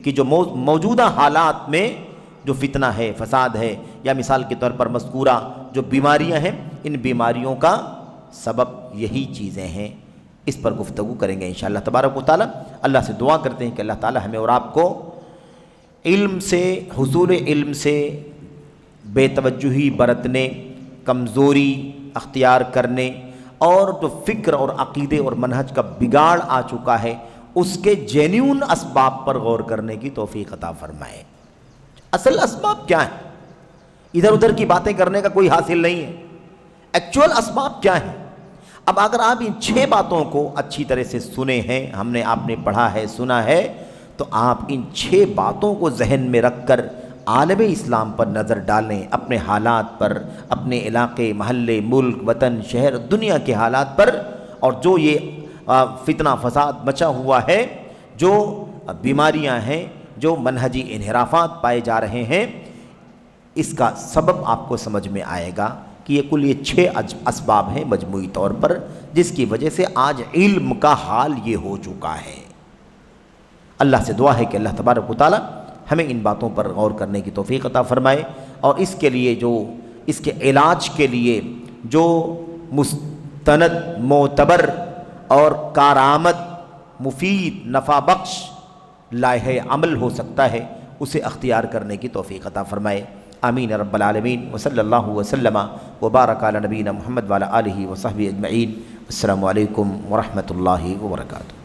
کہ جو موجودہ حالات میں جو فتنہ ہے، فساد ہے، یا مثال کے طور پر مذکورہ جو بیماریاں ہیں، ان بیماریوں کا سبب یہی چیزیں ہیں۔ اس پر گفتگو کریں گے انشاءاللہ تبارک و تعالی۔ اللہ سے دعا کرتے ہیں کہ اللہ تعالی ہمیں اور آپ کو حصول علم سے بے توجہی برتنے، کمزوری اختیار کرنے، اور جو فکر اور عقیدے اور منہج کا بگاڑ آ چکا ہے اس کے جینیون اسباب پر غور کرنے کی توفیق عطا فرمائے۔ اصل اسباب کیا ہیں؟ ادھر ادھر کی باتیں کرنے کا کوئی حاصل نہیں ہے، ایکچول اسباب کیا ہیں؟ اب اگر آپ ان 6 باتوں کو اچھی طرح سے سنے ہیں، آپ نے پڑھا ہے، سنا ہے، تو آپ ان 6 باتوں کو ذہن میں رکھ کر عالم اسلام پر نظر ڈالیں، اپنے حالات پر، اپنے علاقے، محلے، ملک، وطن، شہر، دنیا کے حالات پر، اور جو یہ فتنہ فساد مچا ہوا ہے، جو بیماریاں ہیں، جو منہجی انحرافات پائے جا رہے ہیں، اس کا سبب آپ کو سمجھ میں آئے گا کہ یہ 6 اسباب ہیں مجموعی طور پر، جس کی وجہ سے آج علم کا حال یہ ہو چکا ہے۔ اللہ سے دعا ہے کہ اللہ تبارک و تعالی ہمیں ان باتوں پر غور کرنے کی توفیق عطا فرمائے، اور اس کے لیے اس کے علاج کے لیے جو مستند، معتبر اور کارآمد، مفید، نفع بخش لائحہ عمل ہو سکتا ہے، اسے اختیار کرنے کی توفیق عطا فرمائے۔ آمین رب العالمین، وصلی اللہ وسلم وبارک علی نبینا محمد وعلی آلہ وصحبہ اجمعین۔ السلام علیکم ورحمۃ اللہ وبرکاتہ۔